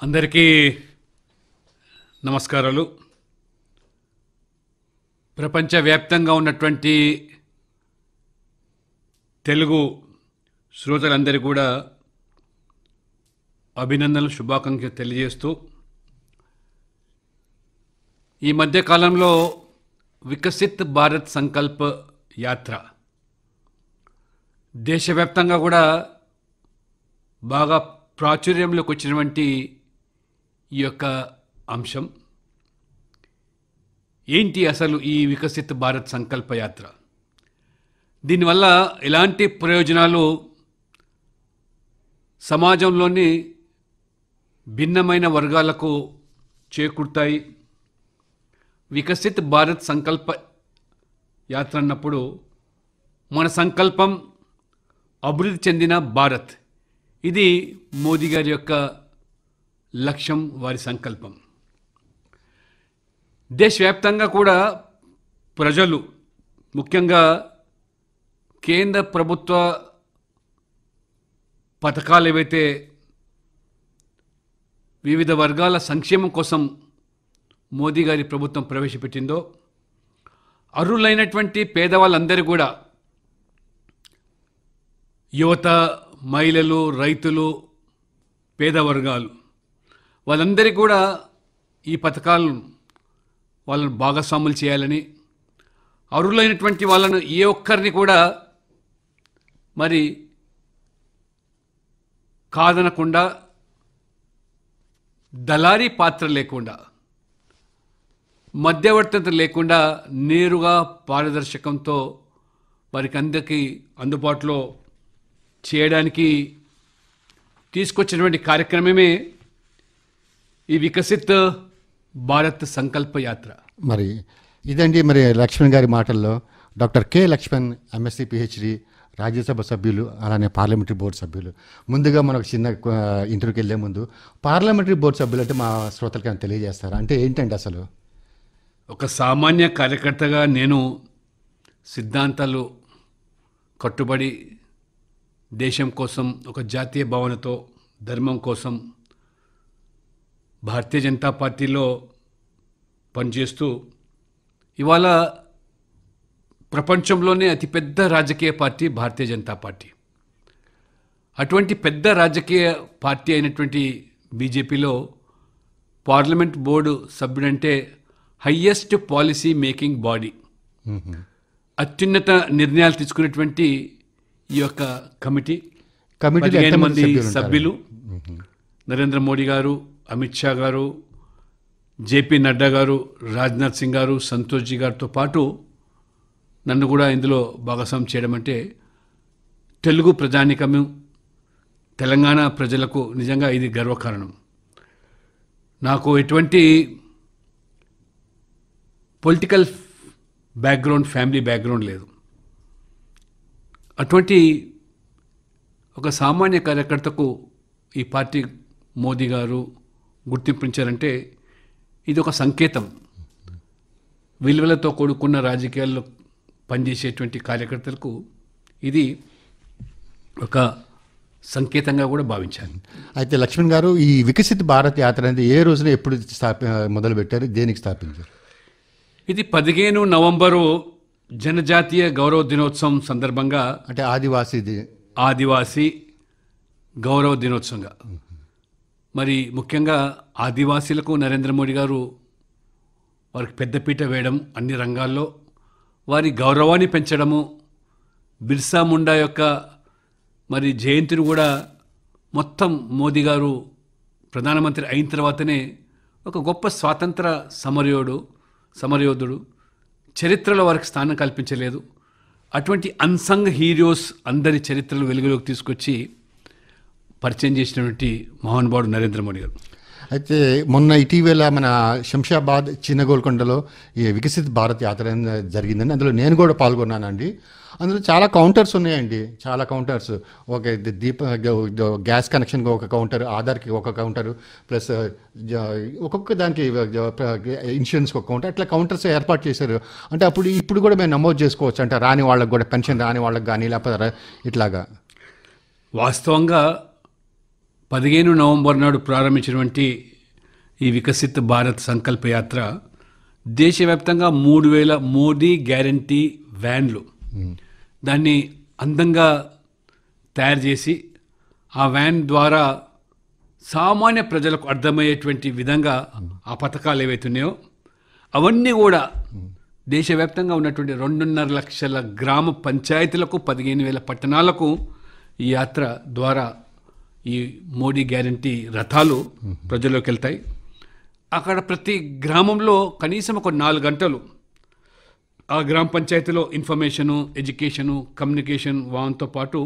అందరికీ నమస్కారాలు. ప్రపంచవ్యాప్తంగా ఉన్నటువంటి తెలుగు శ్రోతలందరికీ కూడా అభినందనలు, శుభాకాంక్షలు తెలియజేస్తూ ఈ మధ్యకాలంలో వికసిత్ భారత్ సంకల్ప యాత్ర దేశవ్యాప్తంగా కూడా బాగా ప్రాచుర్యంలోకి వచ్చినటువంటి ఈ యొక్క అంశం ఏంటి? అసలు ఈ వికసిత్ భారత్ సంకల్ప యాత్ర దీనివల్ల ఎలాంటి ప్రయోజనాలు సమాజంలోని భిన్నమైన వర్గాలకు చేకూరుతాయి? వికసిత్ భారత్ సంకల్ప యాత్ర అన్నప్పుడు మన సంకల్పం అభివృద్ధి చెందిన భారత్. ఇది మోదీ గారి యొక్క లక్ష్యం, వారి సంకల్పం. దేశవ్యాప్తంగా కూడా ప్రజలు, ముఖ్యంగా కేంద్ర ప్రభుత్వ పథకాలు ఏవైతే వివిధ వర్గాల సంక్షేమం కోసం మోదీ గారి ప్రభుత్వం ప్రవేశపెట్టిందో, అర్హులైనటువంటి పేదవాళ్ళందరూ కూడా, యువత, మహిళలు, రైతులు, పేద వర్గాలు, వాళ్ళందరికీ కూడా ఈ పథకాలను వాళ్ళను భాగస్వాములు చేయాలని, అర్హులైనటువంటి వాళ్ళను ఏ ఒక్కరిని కూడా మరి కాదనకుండా, దళారీ పాత్ర లేకుండా, మధ్యవర్తిత లేకుండా నేరుగా పారదర్శకంతో వారికి అందరికీ అందుబాటులో చేయడానికి తీసుకొచ్చినటువంటి కార్యక్రమమే ఈ వికసిత్ భారత్ సంకల్ప యాత్ర. మరి ఇదండి మరి లక్ష్మణ్ గారి మాటల్లో. Doctor K Laxman, MSc PhD, Rajya Sabha సభ్యులు, అలానే పార్లమెంటరీ బోర్డు సభ్యులు. ముందుగా మనకు చిన్న ఇంటర్వ్యూకి వెళ్ళే ముందు పార్లమెంటరీ బోర్డు సభ్యులు అంటే మా శ్రోతలకి ఏమైనా తెలియజేస్తారా? అంటే ఏంటంటే అసలు ఒక సామాన్య కార్యకర్తగా నేను సిద్ధాంతాలు కట్టుబడి దేశం కోసం, ఒక జాతీయ భావనతో, ధర్మం కోసం భారతీయ జనతా పార్టీలో పనిచేస్తూ ఇవాళ ప్రపంచంలోనే అతిపెద్ద రాజకీయ పార్టీ భారతీయ జనతా పార్టీ. అటువంటి పెద్ద రాజకీయ పార్టీ అయినటువంటి బీజేపీలో పార్లమెంట్ బోర్డు సభ్యుడంటే హయ్యెస్ట్ పాలసీ మేకింగ్ బాడీ, అత్యున్నత నిర్ణయాలు తీసుకునేటువంటి ఈ యొక్క కమిటీ 15 మంది సభ్యులు, నరేంద్ర మోడీ గారు, అమిత్ షా గారు, జేపీ నడ్డా గారు, రాజ్నాథ్ సింగ్ గారు, సంతోష్ జీ గారితో పాటు నన్ను కూడా ఇందులో భాగస్వామ్యం చేయడం అంటే తెలుగు ప్రజానికము, తెలంగాణ ప్రజలకు నిజంగా ఇది గర్వకారణం. నాకు ఎటువంటి పొలిటికల్ బ్యాక్గ్రౌండ్, ఫ్యామిలీ బ్యాక్గ్రౌండ్ లేదు. అటువంటి ఒక సామాన్య కార్యకర్తకు ఈ పార్టీ మోదీ గారు గుర్తింపించారంటే ఇది ఒక సంకేతం. విలువలతో కూడుకున్న రాజకీయాల్లో పనిచేసేటువంటి కార్యకర్తలకు ఇది ఒక సంకేతంగా కూడా భావించాను. అయితే లక్ష్మణ్ గారు, ఈ వికసిత్ భారత్ యాత్ర అనేది ఏ రోజున, ఎప్పుడు మొదలుపెట్టారు, దేనికి స్థాపించారు? ఇది 15 నవంబరు జనజాతీయ గౌరవ దినోత్సవం సందర్భంగా, అంటే ఆదివాసీ గౌరవ దినోత్సవంగా, మరి ముఖ్యంగా ఆదివాసీలకు నరేంద్ర మోడీ గారు వారికి పెద్దపీట వేయడం, అన్ని రంగాల్లో వారి గౌరవాన్ని పెంచడము, బిర్సా ముండా యొక్క మరి జయంతిని కూడా మొత్తం మోదీ గారు ప్రధానమంత్రి అయిన తర్వాతనే ఒక గొప్ప స్వాతంత్ర సమరయోధుడు చరిత్రలో వారికి స్థానం కల్పించలేదు. అటువంటి అన్సంగ్ హీరోస్ అందరి చరిత్రలు వెలుగులోకి తీసుకొచ్చి పరిచయం చేసినటువంటి మహానుభావుడు నరేంద్ర మోడీ గారు. అయితే మొన్న ఇటీవల మన శంషాబాద్, చిన్న గోల్కొండలో ఈ వికసిత్ భారత్ యాత్ర జరిగిందండి. అందులో నేను కూడా పాల్గొన్నానండి. అందులో చాలా కౌంటర్స్ ఉన్నాయండి, చాలా కౌంటర్స్. ఒక గ్యాస్ కనెక్షన్కి ఒక కౌంటర్, ఆధార్కి ఒక కౌంటర్, ప్లస్ ఒక్కొక్క దానికి ఇన్సూరెన్స్కి ఒక కౌంటర్, అట్లా కౌంటర్స్ ఏర్పాటు చేశారు. అంటే ఇప్పుడు కూడా మేము నమోదు చేసుకోవచ్చు అంటే రాని వాళ్ళకి కూడా, పెన్షన్ రాని వాళ్ళకి కానీ, లేకపోతే ఇట్లాగా. వాస్తవంగా 15 నవంబర్ నాడు ప్రారంభించినటువంటి ఈ వికసిత్ భారత్ సంకల్ప యాత్ర దేశవ్యాప్తంగా 3,000 మోదీ గ్యారంటీ వ్యాన్లు దాన్ని అందంగా తయారు చేసి ఆ వ్యాన్ ద్వారా సామాన్య ప్రజలకు అర్థమయ్యేటువంటి విధంగా ఆ పథకాలు ఏవైతున్నాయో అవన్నీ కూడా దేశవ్యాప్తంగా ఉన్నటువంటి 2.5 లక్షల గ్రామ పంచాయతీలకు 15,000 పట్టణాలకు ఈ యాత్ర ద్వారా ఈ మోడీ గ్యారంటీ రథాలు ప్రజల్లోకి వెళ్తాయి. అక్కడ ప్రతి గ్రామంలో కనీసం ఒక 4 గంటలు ఆ గ్రామ పంచాయతీలో ఇన్ఫర్మేషను, ఎడ్యుకేషను, కమ్యూనికేషన్ వాటితో పాటు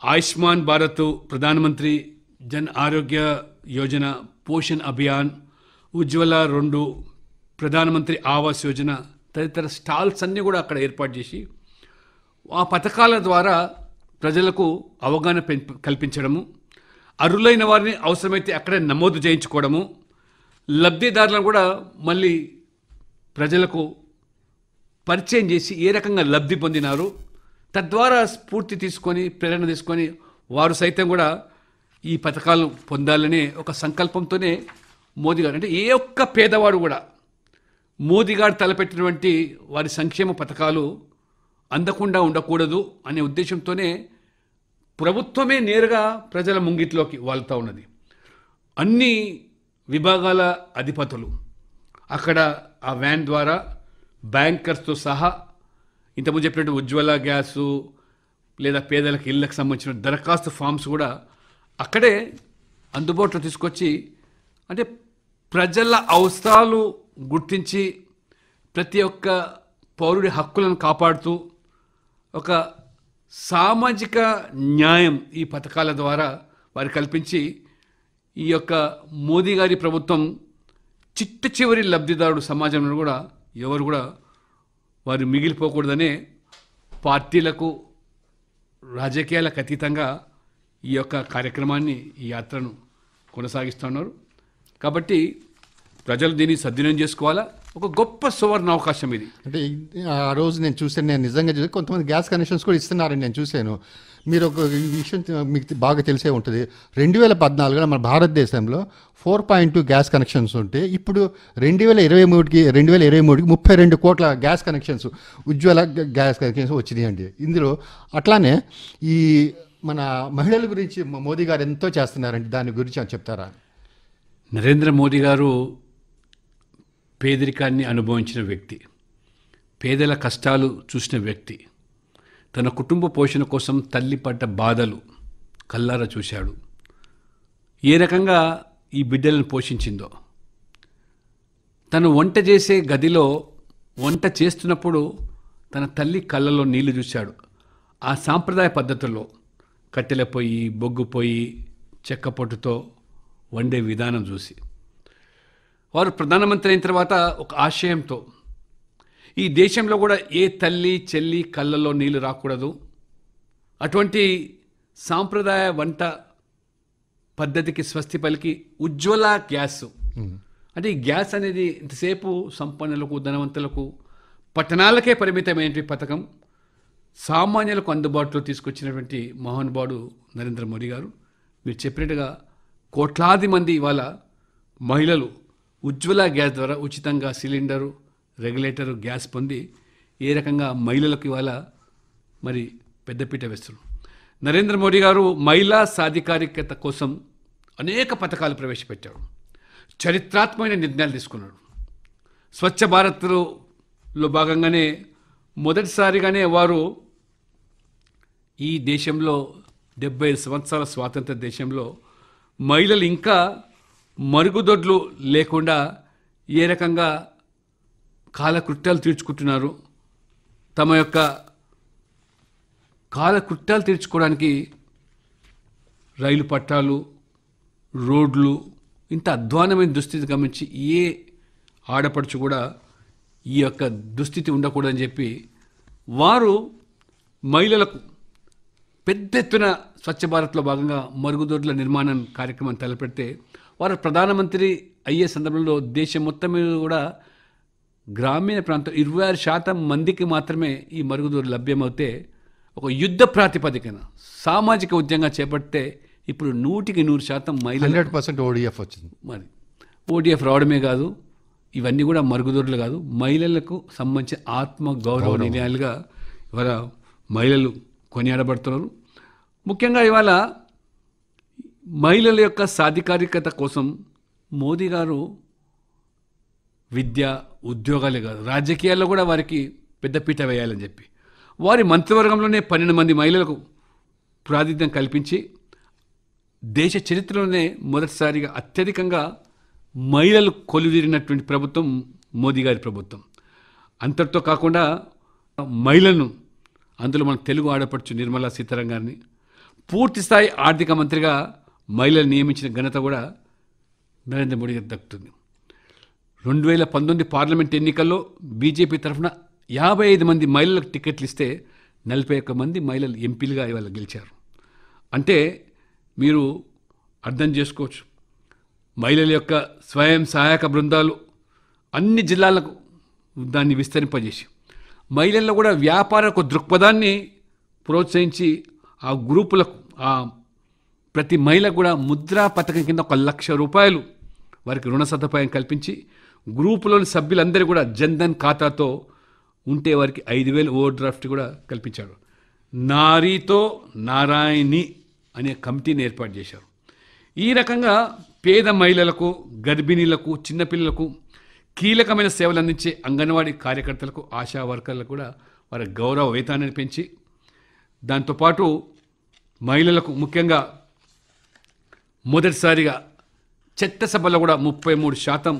ఆయుష్మాన్ భారత్, ప్రధానమంత్రి జన్ ఆరోగ్య యోజన, పోషణ్ అభియాన్, ఉజ్వల 2, ప్రధానమంత్రి ఆవాస్ యోజన తదితర స్టాల్స్ అన్నీ కూడా అక్కడ ఏర్పాటు చేసి ఆ పథకాల ద్వారా ప్రజలకు అవగాహన కల్పించడము, అర్హులైన వారిని అవసరమైతే అక్కడే నమోదు చేయించుకోవడము, లబ్ధిదారులను కూడా మళ్ళీ ప్రజలకు పరిచయం చేసి ఏ రకంగా లబ్ధి పొందినారు, తద్వారా స్ఫూర్తి తీసుకొని ప్రేరణ తీసుకొని వారు సైతం కూడా ఈ పథకాలను పొందాలనే ఒక సంకల్పంతోనే మోదీ గారు, అంటే ఏ ఒక్క పేదవాడు కూడా మోదీ గారు తలపెట్టినటువంటి వారి సంక్షేమ పథకాలు అందకుండా ఉండకూడదు అనే ఉద్దేశంతోనే ప్రభుత్వమే నేరుగా ప్రజల ముంగిట్లోకి వాళ్తా ఉన్నది. అన్ని విభాగాల అధిపతులు అక్కడ ఆ వ్యాన్ ద్వారా బ్యాంకర్స్తో సహా ఇంతకుముందు చెప్పినట్టు ఉజ్వల గ్యాసు లేదా పేదలకు ఇళ్ళకి సంబంధించిన దరఖాస్తు ఫామ్స్ కూడా అక్కడే అందుబాటులో తీసుకొచ్చి, అంటే ప్రజల అవసరాలు గుర్తించి ప్రతి ఒక్క పౌరుడి హక్కులను కాపాడుతూ ఒక సామాజిక న్యాయం ఈ పథకాల ద్వారా వారు కల్పించి ఈ యొక్క మోదీ గారి ప్రభుత్వం చిట్ట చివరి లబ్ధిదారుడు సమాజంలో కూడా ఎవరు కూడా వారు మిగిలిపోకూడదనే పార్టీలకు రాజకీయాలకు అతీతంగా ఈ యొక్క కార్యక్రమాన్ని, ఈ యాత్రను కొనసాగిస్తున్నారు. కాబట్టి ప్రజలు దీన్ని సద్వినియోగం చేసుకోవాలా. ఒక గొప్ప సువర్ణ అవకాశం ఇది. అంటే ఆ రోజు నేను చూసాను, నేను నిజంగా చూసి కొంతమంది గ్యాస్ కనెక్షన్స్ కూడా ఇస్తున్నారని నేను చూశాను. మీరు ఒక విషయం మీకు బాగా తెలిసే ఉంటుంది, 2014లో మన భారతదేశంలో 4.2 గ్యాస్ కనెక్షన్స్ ఉంటే ఇప్పుడు 2023కి 32 కోట్ల గ్యాస్ కనెక్షన్స్, ఉజ్వల గ్యాస్ కనెక్షన్స్ వచ్చినాయండి. ఇందులో అట్లానే ఈ మన మహిళల గురించి మోదీ గారు ఎంతో చేస్తున్నారండి, దాని గురించి చెప్తారా? నరేంద్ర మోదీ గారు పేదరికాన్ని అనుభవించిన వ్యక్తి, పేదల కష్టాలు చూసిన వ్యక్తి, తన కుటుంబ పోషణ కోసం తల్లి పడ్డ బాధలు కల్లారా చూశాడు. ఏ రకంగా ఈ బిడ్డలను పోషించిందో, తను వంట చేసే గదిలో వంట చేస్తున్నప్పుడు తన తల్లి కళ్ళలో నీళ్లు చూశాడు. ఆ సాంప్రదాయ పద్ధతుల్లో కట్టెల పొయ్యి, బొగ్గు పొయ్యి, చెక్క పొట్టుతో వండే విధానం చూసి వారు ప్రధానమంత్రి అయిన తర్వాత ఒక ఆశయంతో ఈ దేశంలో కూడా ఏ తల్లి చెల్లి కళ్ళల్లో నీళ్లు రాకూడదు, అటువంటి సాంప్రదాయ వంట పద్ధతికి స్వస్తి పలికి ఉజ్వల గ్యాస్, అంటే ఈ గ్యాస్ అనేది ఇంతసేపు సంపన్నులకు, ధనవంతులకు, పట్టణాలకే పరిమితమైనటువంటి పథకం సామాన్యులకు అందుబాటులో తీసుకొచ్చినటువంటి మహానుభావుడు నరేంద్ర మోదీ గారు. మీరు చెప్పినట్టుగా కోట్లాది మంది ఇవాళ మహిళలు ఉజ్వల గ్యాస్ ద్వారా ఉచితంగా సిలిండరు, రెగ్యులేటరు గ్యాస్ పొంది ఏ రకంగా మహిళలకు ఇవాళ మరి పెద్దపీట వేస్తున్నారు. నరేంద్ర మోదీ గారు మహిళా సాధికారికత కోసం అనేక పథకాలు ప్రవేశపెట్టారు, చరిత్రాత్మకమైన నిర్ణయాలు తీసుకున్నాడు. స్వచ్ఛ భారత్లో భాగంగానే మొదటిసారిగానే వారు ఈ దేశంలో 75 సంవత్సరాల స్వాతంత్ర దేశంలో మహిళలు ఇంకా మరుగుదొడ్లు లేకుండా ఏ రకంగా కాలకృత్యాలు తీర్చుకుంటున్నారు, తమ యొక్క కాలకృత్యాలు తీర్చుకోవడానికి రైలు పట్టాలు, రోడ్లు, ఇంత అధ్వానమైన దుస్థితి గమనించి ఏ ఆడపడుచు కూడా ఈ యొక్క దుస్థితి ఉండకూడదని చెప్పి వారు మహిళలకు పెద్ద ఎత్తున స్వచ్ఛ భారత్లో భాగంగా మరుగుదొడ్ల నిర్మాణం కార్యక్రమం తలపెడితే వారు ప్రధానమంత్రి అయ్యే సందర్భంలో దేశం మొత్తం మీద కూడా గ్రామీణ ప్రాంతం 26% మందికి మాత్రమే ఈ మరుగుదొడ్లు లభ్యమవుతే ఒక యుద్ధ ప్రాతిపదికన సామాజిక ఉద్యమంగా చేపడితే ఇప్పుడు 100% మహిళలు 100% ఓడిఎఫ్ వచ్చింది. మరి ఓటీఎఫ్ రావడమే కాదు, ఇవన్నీ కూడా మరుగుదొడ్లు కాదు, మహిళలకు సంబంధించిన ఆత్మ గౌరవ నిలయాలుగా ఇవాళ మహిళలు కొనియాడబడుతున్నారు. ముఖ్యంగా ఇవాళ మహిళల యొక్క సాధికారికత కోసం మోదీ గారు విద్య, ఉద్యోగాలే కాదు, రాజకీయాల్లో కూడా వారికి పెద్దపీట వేయాలని చెప్పి వారి మంత్రివర్గంలోనే 12 మంది మహిళలకు ప్రాతినిధ్యం కల్పించి దేశ చరిత్రలోనే మొదటిసారిగా అత్యధికంగా మహిళలు కొలుదీరినటువంటి ప్రభుత్వం మోదీ గారి ప్రభుత్వం. అంతటితో కాకుండా మహిళలను, అందులో మన తెలుగు ఆడపడుచు నిర్మలా సీతారామన్ గారిని పూర్తి స్థాయి ఆర్థిక మంత్రిగా మహిళలు నియమించిన ఘనత కూడా నరేంద్ర మోడీ గారికి దక్కుతుంది. 2019 పార్లమెంట్ ఎన్నికల్లో బీజేపీ తరఫున 55 మంది మహిళలకు టికెట్లు ఇస్తే 41 మంది మహిళలు ఎంపీలుగా ఇవాళ గెలిచారు. అంటే మీరు అర్థం చేసుకోవచ్చు, మహిళల యొక్క స్వయం సహాయక బృందాలు అన్ని జిల్లాలకు దాన్ని విస్తరింపజేసి మహిళల్లో కూడా వ్యాపారకు దృక్పథాన్ని ప్రోత్సహించి ఆ గ్రూపులకు, ఆ ప్రతి మహిళకు కూడా ముద్రా పథకం కింద 1 లక్ష రూపాయలు వారికి రుణ సదుపాయం కల్పించి గ్రూపులోని సభ్యులందరూ కూడా జన్ధన్ ఖాతాతో ఉంటే వారికి 5,000 ఓవర్ డ్రాఫ్ట్ కూడా కల్పించారు. నారీతో నారాయణి అనే కమిటీని ఏర్పాటు చేశారు. ఈ రకంగా పేద మహిళలకు, గర్భిణీలకు, చిన్నపిల్లలకు కీలకమైన సేవలు అందించే అంగన్వాడీ కార్యకర్తలకు, ఆశా వర్కర్లకు కూడా వారి గౌరవ వేతనాన్ని పెంచి, దాంతోపాటు మహిళలకు ముఖ్యంగా మొదటిసారిగా చట్టసభలో కూడా 33%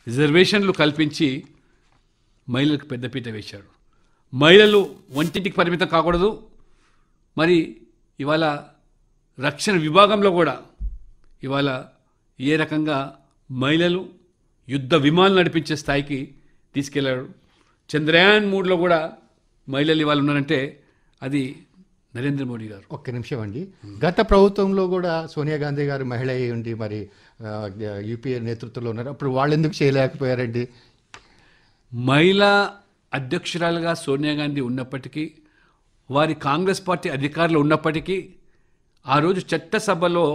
రిజర్వేషన్లు కల్పించి మహిళలకు పెద్దపీట వేశాడు. మహిళలు వంటింటికి పరిమితం కాకూడదు, మరి ఇవాళ రక్షణ విభాగంలో కూడా ఇవాళ ఏ రకంగా మహిళలు యుద్ధ విమానాలు నడిపించే స్థాయికి తీసుకెళ్లారు. చంద్రయాన్ 3లో కూడా మహిళలు ఇవాళ ఉన్నారంటే అది నరేంద్ర మోడీ గారు. ఒక్క నిమిషం అండి, గత ప్రభుత్వంలో కూడా సోనియా గాంధీ గారు మహిళ అయ్యి ఉండి మరి యూపీఏ నేతృత్వంలో ఉన్నారు, అప్పుడు వాళ్ళు ఎందుకు చేయలేకపోయారండి? మహిళా అధ్యక్షురాలుగా సోనియా గాంధీ ఉన్నప్పటికీ, వారి కాంగ్రెస్ పార్టీ అధికారులు ఉన్నప్పటికీ ఆ రోజు చట్టసభలో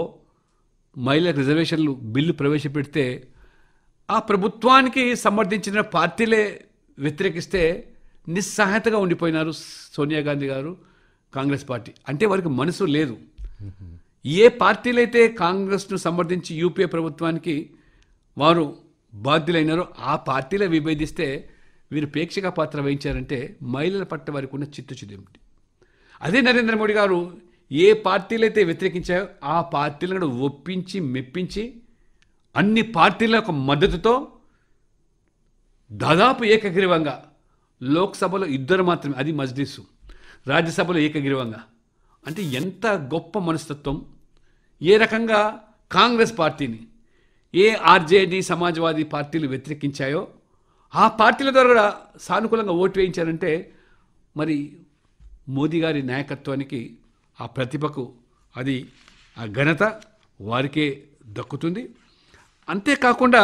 మహిళా రిజర్వేషన్లు బిల్లు ప్రవేశపెడితే ఆ ప్రభుత్వానికి సమర్థించిన పార్టీలే వ్యతిరేకిస్తే నిస్సహాయతగా ఉండిపోయినారు సోనియా గాంధీ గారు, కాంగ్రెస్ పార్టీ. అంటే వారికి మనసు లేదు. ఏ పార్టీలైతే కాంగ్రెస్ను సమర్థించి యూపీఏ ప్రభుత్వానికి వారు బాధ్యులైనారో ఆ పార్టీలే విభేదిస్తే వీరు ప్రేక్షక పాత్ర వహించారంటే మహిళల పట్ల వారికి ఉన్న చిత్తశుద్ధి. అదే నరేంద్ర మోడీ గారు ఏ పార్టీలైతే వ్యతిరేకించాయో ఆ పార్టీలను ఒప్పించి మెప్పించి అన్ని పార్టీల యొక్క మద్దతుతో దాదాపు ఏకగ్రీవంగా లోక్సభలో 2 మాత్రమే, అది మజ్లిసు, రాజ్యసభలో ఏకగ్రీవంగా. అంటే ఎంత గొప్ప మనస్తత్వం! ఏ రకంగా కాంగ్రెస్ పార్టీని ఏ ఆర్జేడీ, సమాజ్వాదీ పార్టీలు వ్యతిరేకించాయో ఆ పార్టీల ద్వారా కూడా సానుకూలంగా ఓటు వేయించారంటే మరి మోదీ గారి నాయకత్వానికి, ఆ ప్రతిభకు అది ఆ ఘనత వారికే దక్కుతుంది. అంతేకాకుండా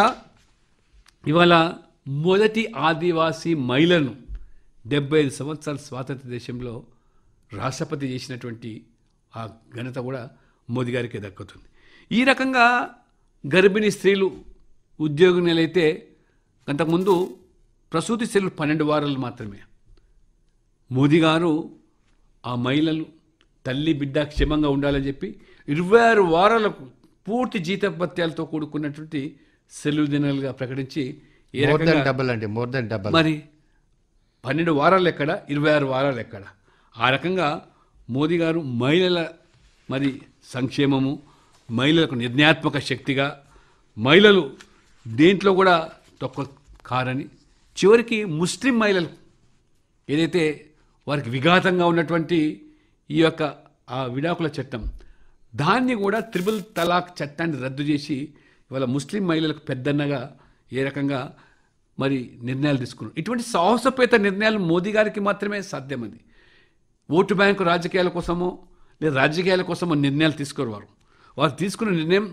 ఇవాళ మొదటి ఆదివాసీ మహిళను 75 సంవత్సరాల స్వాతంత్ర దేశంలో రాష్ట్రపతి చేసినటువంటి ఆ ఘనత కూడా మోదీ గారికి దక్కుతుంది. ఈ రకంగా గర్భిణీ స్త్రీలు ఉద్యోగినులైతే అంతకుముందు ప్రసూతి స్త్రీలు 12 వారాలు మాత్రమే. మోదీ గారు ఆ మహిళలు తల్లి బిడ్డ క్షేమంగా ఉండాలని చెప్పి 26 వారాలకు పూర్తి జీతభత్యాలతో కూడుకున్నటువంటి సెలవు దినాలుగా ప్రకటించి ఏ రకంగా మోర్ దెన్ డబల్ మరి 12 వారాలు ఎక్కడ, 26 వారాలు ఎక్కడ? ఆ రకంగా మోదీ గారు మహిళల మరి సంక్షేమము, మహిళలకు నిర్ణయాత్మక శక్తిగా, మహిళలు దేంట్లో కూడా తక్కువ కారని, చివరికి ముస్లిం మహిళలు ఏదైతే వారికి విఘాతంగా ఉన్నటువంటి ఈ యొక్క ఆ విడాకుల చట్టం, దాన్ని కూడా 3 తలాక్ చట్టాన్ని రద్దు చేసి ఇవాళ ముస్లిం మహిళలకు పెద్దన్నగా ఏ రకంగా మరి నిర్ణయాలు తీసుకున్నారు. ఇటువంటి సాహసోపేత నిర్ణయాలు మోదీ గారికి మాత్రమే సాధ్యమంది. ఓటు బ్యాంకు రాజకీయాల కోసమో లేదా రాజకీయాల కోసమో నిర్ణయాలు తీసుకోరు. వారు తీసుకున్న నిర్ణయం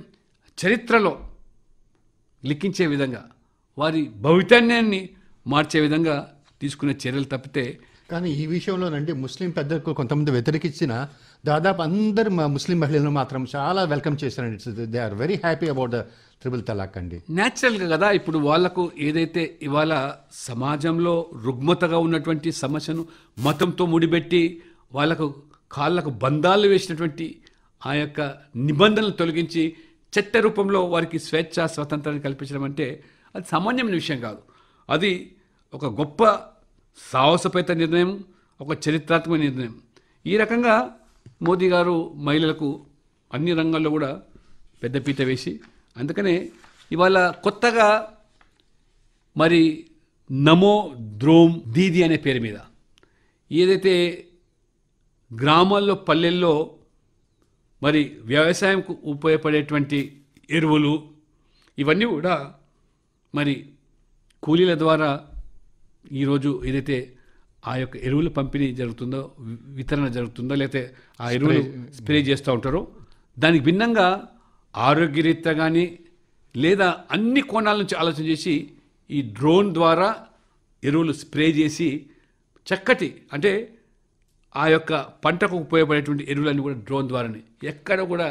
చరిత్రలో లిఖించే విధంగా, వారి భవితన్యాన్ని మార్చే విధంగా తీసుకునే చర్యలు తప్పితే కానీ ఈ విషయంలోనండి ముస్లిం పెద్దలకు కొంతమంది వ్యతిరేకించిన దాదాపు అందరు మా ముస్లిం మహిళలను మాత్రం చాలా వెల్కమ్ చేశారండి. They are very happy about the triple talaq అండి. న్యాచురల్గా కదా, ఇప్పుడు వాళ్లకు ఏదైతే ఇవాళ సమాజంలో రుగ్మతగా ఉన్నటువంటి సమస్యను మతంతో ముడిపెట్టి వాళ్ళకు కాళ్ళకు బంధాలు వేసినటువంటి ఆ యొక్క నిబంధనలు తొలగించి చట్ట రూపంలో వారికి స్వేచ్ఛ స్వాతంత్రాన్ని కల్పించడం అంటే అది సామాన్యమైన విషయం కాదు. అది ఒక గొప్ప సాహసోపేత నిర్ణయం, ఒక చరిత్రాత్మక నిర్ణయం. ఈ రకంగా మోదీ గారు మహిళలకు అన్ని రంగాల్లో కూడా పెద్దపీట వేసి, అందుకనే ఇవాళ కొత్తగా మరి నమో డ్రోన్ దీదీ అనే పేరు మీద ఏదైతే గ్రామాల్లో పల్లెల్లో మరి వ్యవసాయంకు ఉపయోగపడేటువంటి ఎరువులు ఇవన్నీ కూడా మరి కూలీల ద్వారా ఈరోజు ఏదైతే ఆ యొక్క ఎరువుల పంపిణీ జరుగుతుందో, వితరణ జరుగుతుందో, లేకపోతే ఆ ఎరువులు స్ప్రే చేస్తూ ఉంటారో దానికి భిన్నంగా ఆరోగ్యరీత్యా కానీ లేదా అన్ని కోణాల నుంచి ఆలోచన చేసి ఈ డ్రోన్ ద్వారా ఎరువులు స్ప్రే చేసి చక్కటి అంటే ఆ యొక్క పంటకు ఉపయోగపడేటువంటి ఎరువులన్నీ కూడా డ్రోన్ ద్వారానే, ఎక్కడ కూడా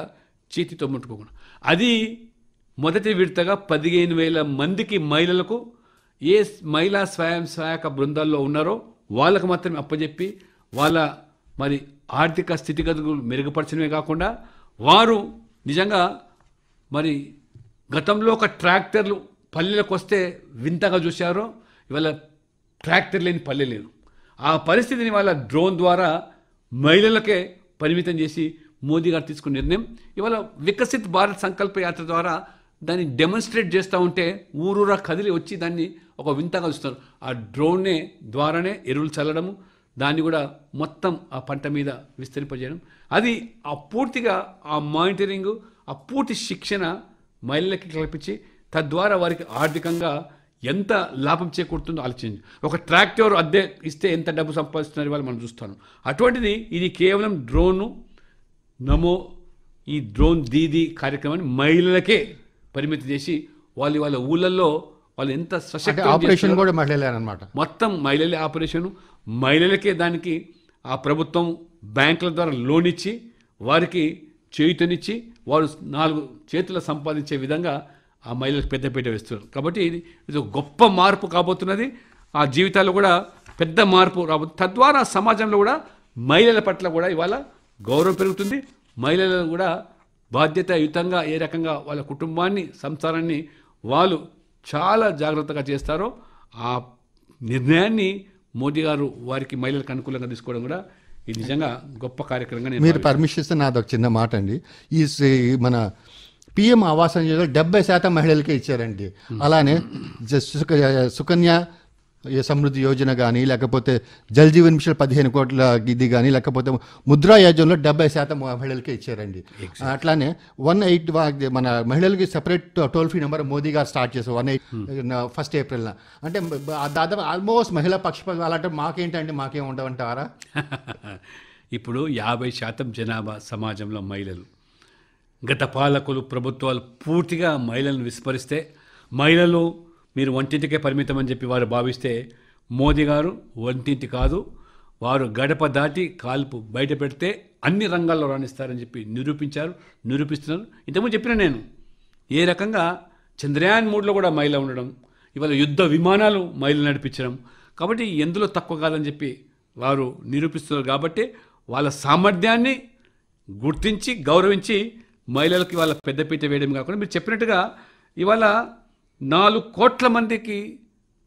చేతితో ముట్టుకోకుండా. అది మొదటి విడతగా 15,000 మందికి మహిళలకు ఏ మహిళా స్వయం సహాయక బృందాల్లో ఉన్నారో వాళ్ళకు మాత్రమే అప్పచెప్పి వాళ్ళ మరి ఆర్థిక స్థితిగతులు మెరుగుపరచడమే కాకుండా వారు నిజంగా మరి గతంలో ఒక ట్రాక్టర్లు పల్లెలకు వస్తే వింతగా చూశారో ఇవాళ ట్రాక్టర్ లేని పల్లె లేదు. ఆ పరిస్థితిని వాళ్ళ డ్రోన్ ద్వారా మహిళలకే పరిమితం చేసి మోదీ గారు తీసుకున్న నిర్ణయం ఇవాళ వికసిత్ భారత్ సంకల్ప యాత్ర ద్వారా దాన్ని డెమాన్స్ట్రేట్ చేస్తూ ఉంటే ఊరూరా కదిలి వచ్చి దాన్ని ఒక వింతగా చూస్తారు. ఆ డ్రోన్నే ద్వారానే ఎరువులు చల్లడము, దాన్ని కూడా మొత్తం ఆ పంట మీద విస్తరింపజేయడం, అది ఆ పూర్తిగా ఆ మానిటరింగు, ఆ పూర్తి శిక్షణ మహిళలకి కల్పించి తద్వారా వారికి ఆర్థికంగా ఎంత లాభం చేకూరుతుందో ఆలోచించి, ఒక ట్రాక్టర్ అద్దె ఇస్తే ఎంత డబ్బు సంపాదిస్తున్నారు వాళ్ళు మనం చూస్తాను. అటువంటిది ఇది కేవలం డ్రోను నమో ఈ డ్రోన్ దీదీ కార్యక్రమాన్ని మహిళలకే పరిమితి చేసి వాళ్ళు వాళ్ళ ఊళ్ళల్లో వాళ్ళు ఎంత సశక్తి ఆపరేషన్ కూడా మహిళలేనమాట, మొత్తం మహిళలే ఆపరేషను, మహిళలకే దానికి ఆ ప్రభుత్వం బ్యాంకుల ద్వారా లోన్ ఇచ్చి వారికి చేయుతనిచ్చి వారు 4 చేతుల సంపాదించే విధంగా ఆ మహిళలకు పెద్దపీట వేస్తున్నారు. కాబట్టి ఇది ఒక గొప్ప మార్పు కాబోతున్నది. ఆ జీవితాల్లో కూడా పెద్ద మార్పు రాబోతుంది. తద్వారా సమాజంలో కూడా మహిళల పట్ల కూడా ఇవాళ గౌరవం పెరుగుతుంది. మహిళలు కూడా బాధ్యతాయుతంగా ఏ రకంగా వాళ్ళ కుటుంబాన్ని సంసారాన్ని వాళ్ళు చాలా జాగ్రత్తగా చేస్తారో ఆ నిర్ణయాన్ని మోదీ గారు వారికి మహిళలకు అనుకూలంగా తీసుకోవడం కూడా ఇది నిజంగా గొప్ప కార్యక్రమంగా నేను మీరు పర్మిషన్ ఇస్తే నాది ఒక చిన్న మాట అండి. ఈ మన పిఎం ఆవాస్ యోజన 70% మహిళలకే ఇచ్చారండి. అలానే సుకన్య సమృద్ధి యోజన కానీ లేకపోతే జల్ జీవన్ మిషన్ 15 కోట్ల ఇది కానీ లేకపోతే ముద్రా యోజనలో 70% మహిళలకే ఇచ్చారండి. అట్లానే 18 మన మహిళలకి separate toll free number Modi గారు స్టార్ట్ చేశారు 1 ఏప్రిల్. అంటే దాదాపు ఆల్మోస్ట్ మహిళా పక్షపాతం అలాంటి మాకేంటంటే మాకేం ఉండవంటారా? ఇప్పుడు 50% జనాభా సమాజంలో మహిళలు. గత పాలకులు ప్రభుత్వాలు పూర్తిగా మహిళలను విస్మరిస్తే, మహిళలు మీరు వంటింటికే పరిమితం అని చెప్పి వారు భావిస్తే, మోదీ గారు వంటింటి కాదు, వారు గడప దాటి కాల్పు బయట పెడితే అన్ని రంగాల్లో రాణిస్తారని చెప్పి నిరూపిస్తున్నారు. ఇంతకుముందు చెప్పిన నేను ఏ రకంగా చంద్రయాన్ 3లో కూడా మహిళ ఉండడం, ఇవాళ యుద్ధ విమానాలు మహిళలు నడిపించడం, కాబట్టి ఎందులో తక్కువ కాదని చెప్పి వారు నిరూపిస్తున్నారు. కాబట్టి వాళ్ళ సామర్థ్యాన్ని గుర్తించి గౌరవించి మహిళలకు ఇవాళ పెద్దపీట వేయడం కాకుండా మీరు చెప్పినట్టుగా ఇవాళ 4 కోట్ల మందికి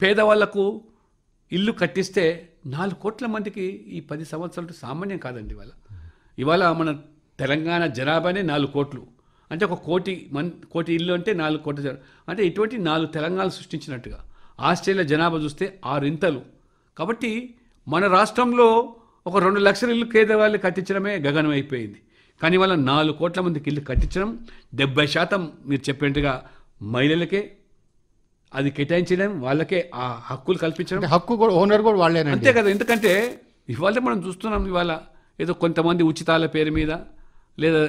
పేదవాళ్లకు ఇల్లు కట్టిస్తే 4 కోట్ల మందికి ఈ 10 సంవత్సరాలు సామాన్యం కాదండి. ఇవాళ మన తెలంగాణ జనాభానే 4 కోట్లు అంటే ఒక కోటి ఇల్లు అంటే 4 కోట్ల జనాభా అంటే ఇటువంటి 4 తెలంగాణలు సృష్టించినట్టుగా. ఆస్ట్రేలియా జనాభా చూస్తే 6 ఇంతలు. కాబట్టి మన రాష్ట్రంలో ఒక 2 లక్షల ఇల్లు పేదవాళ్ళు కట్టించడమే గగనం అయిపోయింది. కానీ వాళ్ళ 4 కోట్ల మందికి ఇల్లు కట్టించడం 70% మీరు చెప్పినట్టుగా మహిళలకే అది కేటాయించడం, వాళ్ళకే ఆ హక్కులు కల్పించడం. హక్కు కూడా ఓనర్ కూడా వాళ్ళేనండి. అంతే కదా. ఎందుకంటే ఇవాళ మనం చూస్తున్నాం ఇవాళ ఏదో కొంతమంది ఉచితాల పేరు మీద లేదా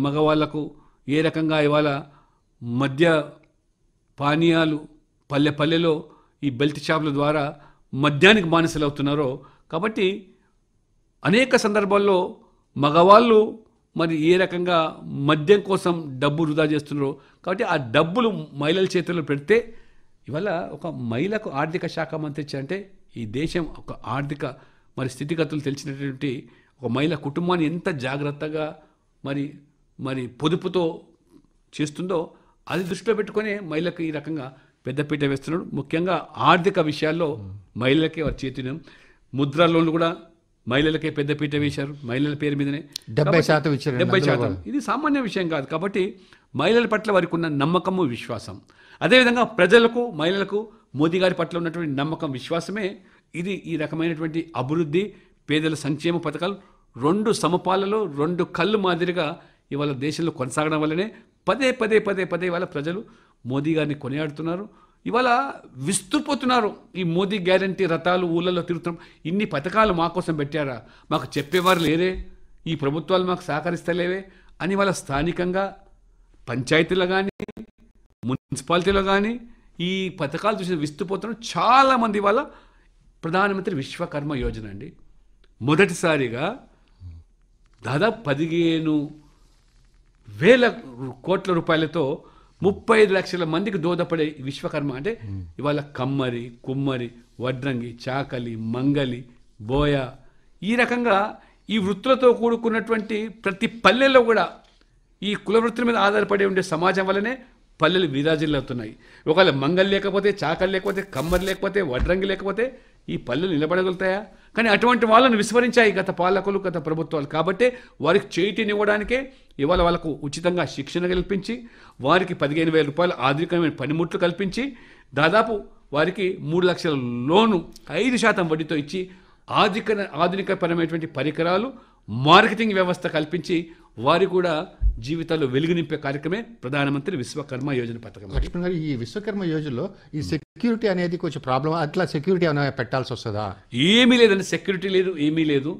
మగవాళ్లకు ఏ రకంగా ఇవాళ మద్య పానీయాలు పల్లెలో ఈ బెల్ట్ షాపుల ద్వారా మద్యానికి బానిసలు అవుతున్నారో. కాబట్టి అనేక సందర్భాల్లో మగవాళ్ళు మరి ఏ రకంగా మద్యం కోసం డబ్బు వృధా చేస్తున్నారో. కాబట్టి ఆ డబ్బులు మహిళల చేతుల్లో పెడితే ఇవాళ ఒక మహిళకు ఆర్థిక శాఖ మంత్రి అంటే ఈ దేశం ఒక ఆర్థిక మరి స్థితిగతులు తెలిసినటువంటి ఒక మహిళ కుటుంబాన్ని ఎంత జాగ్రత్తగా మరి మరి పొదుపుతో చేస్తుందో అది దృష్టిలో పెట్టుకొని మహిళలకు ఈ రకంగా పెద్దపీట వేస్తున్నాడు. ముఖ్యంగా ఆర్థిక విషయాల్లో మహిళలకే వారి చేతిని ముద్రా లోన్లు కూడా మహిళలకే పెద్దపీట వేశారు. మహిళల పేరు మీదనే 70% ఇచ్చారు. 70%. ఇది సామాన్య విషయం కాదు. కాబట్టి మహిళల పట్ల వారికి ఉన్న నమ్మకము, విశ్వాసం, అదేవిధంగా ప్రజలకు, మహిళలకు మోదీ గారి పట్ల ఉన్నటువంటి నమ్మకం, విశ్వాసమే ఇది ఈ రకమైనటువంటి అభివృద్ధి, పేదల సంక్షేమ పథకాలు రెండు సమపాలలో రెండు కళ్ళు మాదిరిగా ఇవాళ దేశంలో కొనసాగడం వల్లనే పదే పదే పదే పదే ఇవాళ ప్రజలు మోదీ గారిని కొనియాడుతున్నారు. ఇవాళ విస్తుపోతున్నారు. ఈ మోదీ గ్యారంటీ రథాలు ఊళ్ళలో తిరుగుతున్నాం, ఇన్ని పథకాలు మా కోసం పెట్టారా, మాకు చెప్పేవారు లేరే, ఈ ప్రభుత్వాలు మాకు సహకరిస్తలేవే అని వాళ్ళ స్థానికంగా పంచాయతీలో కానీ మున్సిపాలిటీలో కానీ ఈ పథకాలు చూసి విస్తుపోతున్నారు. చాలామంది వాళ్ళ ప్రధానమంత్రి విశ్వకర్మ యోజన అండి మొదటిసారిగా దాదాపు 15,000 కోట్ల రూపాయలతో 35 లక్షల మందికి దోహదపడే విశ్వకర్మ అంటే ఇవాళ కమ్మరి, కుమ్మరి, వడ్రంగి, చాకలి, మంగలి, బోయ ఈ రకంగా ఈ వృత్తులతో కూడుకున్నటువంటి ప్రతి పల్లెల్లో కూడా ఈ కుల వృత్తుల మీద ఆధారపడి ఉండే సమాజం వల్లనే పల్లెలు విరాజిల్లుతున్నాయి. ఒకవేళ మంగలి లేకపోతే, చాకలి లేకపోతే, కమ్మరి లేకపోతే, వడ్రంగి లేకపోతే ఈ పల్లెలు నిలబడగలుగుతాయా? కానీ అటువంటి వాళ్ళని విస్మరించాయి గత పాలకులు, గత ప్రభుత్వాలు. కాబట్టి వారికి చేతినివ్వడానికే ఇవాళ వాళ్ళకు ఉచితంగా శిక్షణ కల్పించి వారికి 15,000 రూపాయల ఆర్థికమైన పనిముట్లు కల్పించి వారికి 3 లక్షల లోను 5% వడ్డీతో ఇచ్చి ఆధునికపరమైనటువంటి పరికరాలు, మార్కెటింగ్ వ్యవస్థ కల్పించి వారి కూడా జీవితాల్లో వెలుగు నింపే కార్యక్రమే ప్రధానమంత్రి విశ్వకర్మ యోజన పథకం. లక్ష్మణ్ గారు, ఈ విశ్వకర్మ యోజనలో ఈ సెక్యూరిటీ అనేది కొంచెం ప్రాబ్లం, అట్లా సెక్యూరిటీ ఏమైనా పెట్టాల్సి వస్తుందా? ఏమీ లేదండి, సెక్యూరిటీ లేదు, ఏమీ లేదు.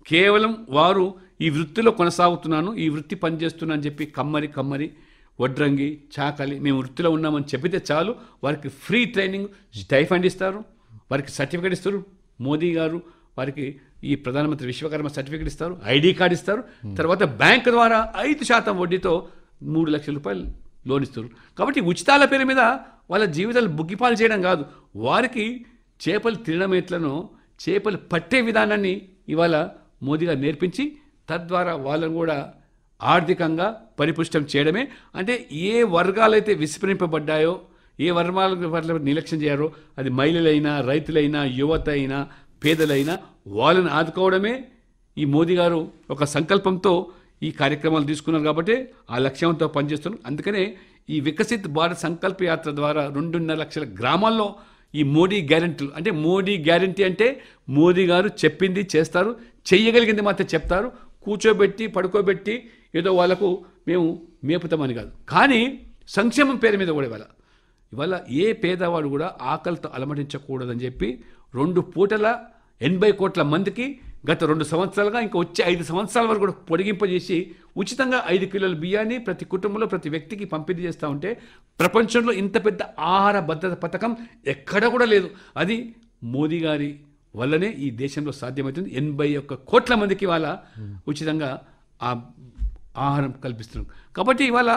కేవలం వారు ఈ వృత్తిలో కొనసాగుతున్నాను, ఈ వృత్తి పనిచేస్తున్నా అని చెప్పి కమ్మరి, వడ్రంగి, చాకలి మేము వృత్తిలో ఉన్నామని చెప్పితే చాలు, వారికి ఫ్రీ ట్రైనింగ్, స్టైఫండ్ ఇస్తారు, వారికి సర్టిఫికేట్ ఇస్తారు. మోదీ గారు వారికి ఈ ప్రధానమంత్రి విశ్వకర్మ సర్టిఫికేట్ ఇస్తారు, ఐడి కార్డు ఇస్తారు. తర్వాత బ్యాంక్ ద్వారా 5% వడ్డీతో 3 లక్షల రూపాయలు లోన్ ఇస్తారు. కాబట్టి ఉచితాల పేరు మీద వాళ్ళ జీవితాలు బుగ్గిపాలు చేయడం కాదు, వారికి చేపలు తినడం ఎట్లనో చేపలు పట్టే విధానాన్ని ఇవాళ మోదీ గారు నేర్పించి తద్వారా వాళ్ళను కూడా ఆర్థికంగా పరిపుష్టం చేయడమే. అంటే ఏ వర్గాలైతే విస్మరింపబడ్డాయో, ఏ వర్గాల పట్ల నిర్లక్ష్యం చేయారో, అది మహిళలైనా, రైతులైనా, యువత అయినా, పేదలైనా వాళ్ళని ఆదుకోవడమే ఈ మోదీ గారు ఒక సంకల్పంతో ఈ కార్యక్రమాలు తీసుకున్నారు. కాబట్టి ఆ లక్ష్యంతో పనిచేస్తున్నారు. అందుకనే ఈ వికసిత్ భారత్ సంకల్ప యాత్ర ద్వారా 2.5 లక్షల గ్రామాల్లో ఈ మోడీ గ్యారంటీలు, అంటే మోడీ గ్యారంటీ అంటే మోదీ గారు చెప్పింది చేస్తారు, చెయ్యగలిగింది మాత్రం చెప్తారు, కూర్చోబెట్టి పడుకోబెట్టి ఏదో వాళ్ళకు మేము మేపుతామని కాదు. కానీ సంక్షేమం పేరు మీద కూడా ఇవాళ ఏ పేదవాడు కూడా ఆకలితో అలమటించకూడదని చెప్పి 2 పూటల 80 కోట్ల మందికి గత 2 సంవత్సరాలుగా ఇంకా వచ్చే 5 సంవత్సరాల వరకు కూడా పొడిగింపజేసి ఉచితంగా 5 కిలోల బియ్యాన్ని ప్రతి కుటుంబంలో ప్రతి వ్యక్తికి పంపిణీ చేస్తూ ఉంటే ప్రపంచంలో ఇంత పెద్ద ఆహార భద్రత పథకం ఎక్కడ కూడా లేదు. అది మోదీ గారి వల్లనే ఈ దేశంలో సాధ్యమవుతుంది. 81 కోట్ల మందికి ఇవాళ ఉచితంగా ఆ ఆహారం కల్పిస్తున్నాం. కాబట్టి ఇవాళ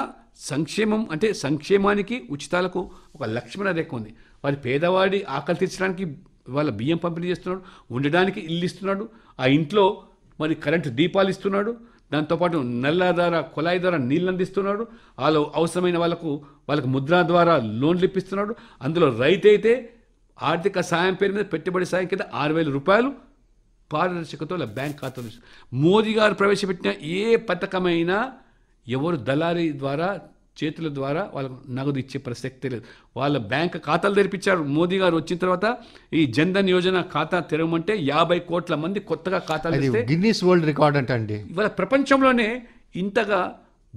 సంక్షేమం అంటే సంక్షేమానికి ఉచితాలకు ఒక లక్ష్మణ రేఖ ఉంది. వారి పేదవాడి ఆకలి తీర్చడానికి ఇవాళ బియ్యం పంపిణీ చేస్తున్నాడు, ఉండడానికి ఇల్లు ఇస్తున్నాడు, ఆ ఇంట్లో మరి కరెంటు దీపాలు ఇస్తున్నాడు, దాంతోపాటు నల్ల ద్వారా కుళాయి ద్వారా నీళ్ళు అందిస్తున్నాడు, వాళ్ళు అవసరమైన వాళ్ళకు ముద్రా ద్వారా లోన్లు ఇప్పిస్తున్నాడు. అందులో రైతు అయితే ఆర్థిక సాయం పేరు మీద పెట్టుబడి సాయం కింద 6,000 రూపాయలు పారదర్శకతో బ్యాంక్ ఖాతాలు. మోదీ గారు ప్రవేశపెట్టిన ఏ పథకమైనా ఎవరు దళారీ ద్వారా చేతుల ద్వారా వాళ్ళకు నగదు ఇచ్చే ప్రసక్తే లేదు. వాళ్ళ బ్యాంక్ ఖాతాలు తెరిపించారు. మోదీ గారు వచ్చిన తర్వాత ఈ జన్ధన్ యోజన ఖాతా తెరవమంటే 50 కోట్ల మంది కొత్తగా ఖాతాలు తెరిస్తే గిన్నీస్ వరల్డ్ రికార్డ్ అండి. ఇవాళ ప్రపంచంలోనే ఇంతగా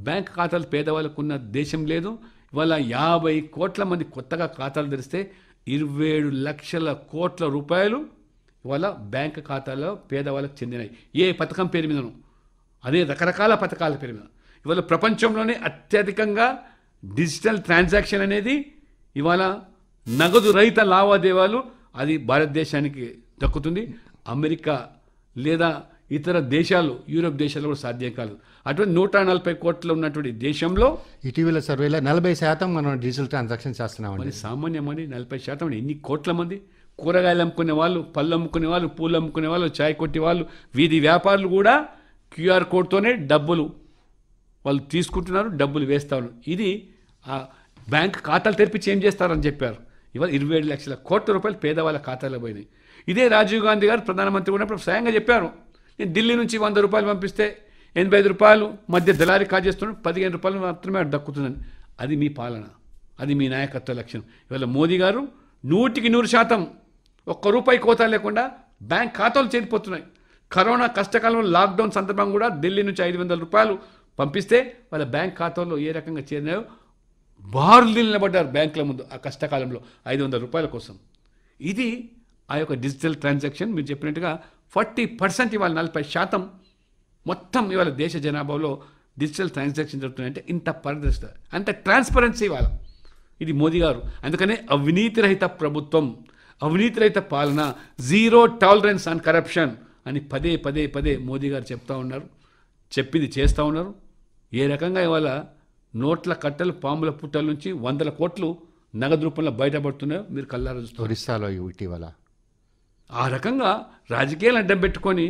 బ్యాంక్ ఖాతాలు పేదవాళ్ళకు ఉన్న దేశం లేదు. ఇవాళ 50 కోట్ల మంది కొత్తగా ఖాతాలు తెరిస్తే 27 లక్షల కోట్ల రూపాయలు ఇవాళ బ్యాంక్ ఖాతాలో పేదవాళ్ళకు చెందినాయి. ఏ పథకం పేరు మీదను, అదే రకరకాల పథకాల పేరు మీద. ఇవాళ ప్రపంచంలోనే అత్యధికంగా డిజిటల్ ట్రాన్సాక్షన్ అనేది ఇవాళ నగదు రహిత లావాదేవీలు అది భారతదేశానికి దక్కుతుంది. అమెరికా లేదా ఇతర దేశాలు, యూరోప్ దేశాలు కూడా సాధ్యం కాదు. అటువంటి 140 కోట్లు ఉన్నటువంటి దేశంలో ఇటీవల సర్వేలో 40% మనం డిజిటల్ ట్రాన్సాక్షన్ చేస్తున్నామండి. మరి సామాన్య మంది 40% ఎన్ని కోట్ల మంది, కూరగాయలు అమ్ముకునే వాళ్ళు, పళ్ళు అమ్ముకునే వాళ్ళు, పూలు అమ్ముకునే వాళ్ళు, చాయ్ కొట్టే వాళ్ళు, వీధి వ్యాపారులు కూడా క్యూఆర్ కోడ్తోనే డబ్బులు వాళ్ళు తీసుకుంటున్నారు, డబ్బులు వేస్తారు. ఇది బ్యాంక్ ఖాతాలు తెరిపించి ఏం చేస్తారని చెప్పారు. ఇవాళ 27 లక్షల కోట్ల రూపాయలు పేదవాళ్ళ ఖాతాలో పోయినాయి. ఇదే రాజీవ్ గాంధీ గారు ప్రధానమంత్రి ఉన్నప్పుడు స్వయంగా చెప్పారు, నేను ఢిల్లీ నుంచి 100 రూపాయలు పంపిస్తే 85 రూపాయలు మధ్య దళారీ కాజేస్తున్నాడు, 15 రూపాయలు మాత్రమే దక్కుతుందని. అది మీ పాలన, అది మీ నాయకత్వ లక్ష్యం. ఇవాళ మోదీ గారు 100% ₹1 కోత లేకుండా బ్యాంక్ ఖాతాలు చేరిపోతున్నాయి. కరోనా కష్టకాలంలో లాక్డౌన్ సందర్భంగా కూడా ఢిల్లీ నుంచి 500 రూపాయలు పంపిస్తే వాళ్ళ బ్యాంక్ ఖాతాల్లో ఏ రకంగా చేరినాయో బారులు నిలబడ్డారు బ్యాంకుల ముందు ఆ కష్టకాలంలో 500 రూపాయల కోసం. ఇది ఆ యొక్క డిజిటల్ ట్రాన్సాక్షన్. మీరు చెప్పినట్టుగా 40% ఇవాళ 40% మొత్తం ఇవాళ దేశ జనాభాలో డిజిటల్ ట్రాన్సాక్షన్ జరుగుతున్నాయంటే ఇంత పారదర్శకత, అంత ట్రాన్స్పరెన్సీ ఇవాళ. ఇది మోదీ గారు. అందుకనే అవినీతి రహిత ప్రభుత్వం, అవినీతి రహిత పాలన, జీరో టాలరెన్స్ ఆన్ కరప్షన్ అని పదే పదే పదే మోదీ గారు చెప్తా ఉన్నారు, చెప్పింది చేస్తూ ఉన్నారు. ఏ రకంగా ఇవాళ నోట్ల కట్టలు, పాముల పుట్టల నుంచి 100 కోట్లు నగదు రూపంలో బయటపడుతున్నాయో మీరు కళ్ళారా చూస్తారు. ఒరిస్సాలో ఇటీవల ఆ రకంగా రాజకీయాలు అడ్డం పెట్టుకొని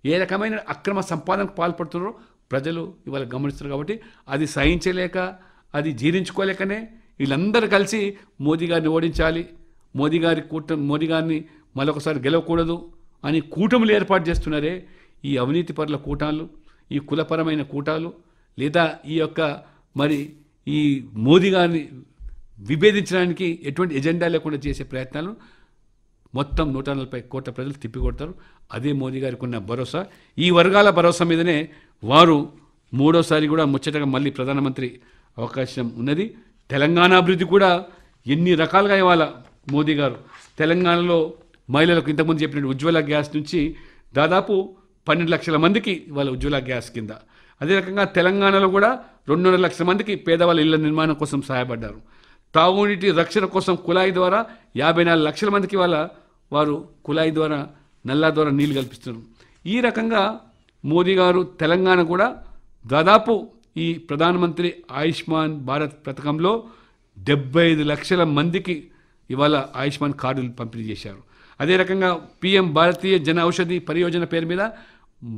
ఏ రకమైన అక్రమ సంపాదనకు పాల్పడుతున్నారో ప్రజలు ఇవాళ గమనిస్తున్నారు. కాబట్టి అది సహించలేక, అది జీర్ణించుకోలేకనే వీళ్ళందరూ కలిసి మోదీ గారిని ఓడించాలి, మోదీ గారిని మరొకసారి గెలవకూడదు అని కూటములు ఏర్పాటు చేస్తున్నారే. ఈ అవినీతి పరుల కూటాలు, ఈ కులపరమైన కూటాలు, లేదా ఈ యొక్క మరి ఈ మోదీ గారిని విభేదించడానికి ఎటువంటి ఎజెండా లేకుండా చేసే ప్రయత్నాలు మొత్తం 140 కోట్ల ప్రజలు తిప్పికొడతారు. అదే మోదీ గారికి ఉన్న భరోసా. ఈ వర్గాల భరోసా మీదనే వారు మూడోసారి కూడా ముచ్చటగా మళ్ళీ ప్రధానమంత్రి అవకాశం ఉన్నది. తెలంగాణ అభివృద్ధి కూడా ఎన్ని రకాలుగా ఇవాళ మోదీ గారు తెలంగాణలో మహిళలకు ఇంతకుముందు చెప్పినట్టు ఉజ్వల గ్యాస్ నుంచి దాదాపు 12 లక్షల మందికి ఇవాళ ఉజ్వల గ్యాస్ కింద, అదే రకంగా తెలంగాణలో కూడా 2.5 లక్షల మందికి పేదవాళ్ళ ఇళ్ల నిర్మాణం కోసం సహాయపడ్డారు. తాగునీటి రక్షణ కోసం కుళాయి ద్వారా 54 లక్షల మందికి వారు కుళాయి ద్వారా, నల్లా ద్వారా నీళ్లు కల్పిస్తున్నారు. ఈ రకంగా మోదీ గారు తెలంగాణ కూడా దాదాపు ఈ ప్రధానమంత్రి ఆయుష్మాన్ భారత్ పథకంలో 75 లక్షల మందికి ఇవాళ ఆయుష్మాన్ కార్డులు పంపిణీ చేశారు. అదే రకంగా PM భారతీయ జన ఔషధి పరియోజన పేరు మీద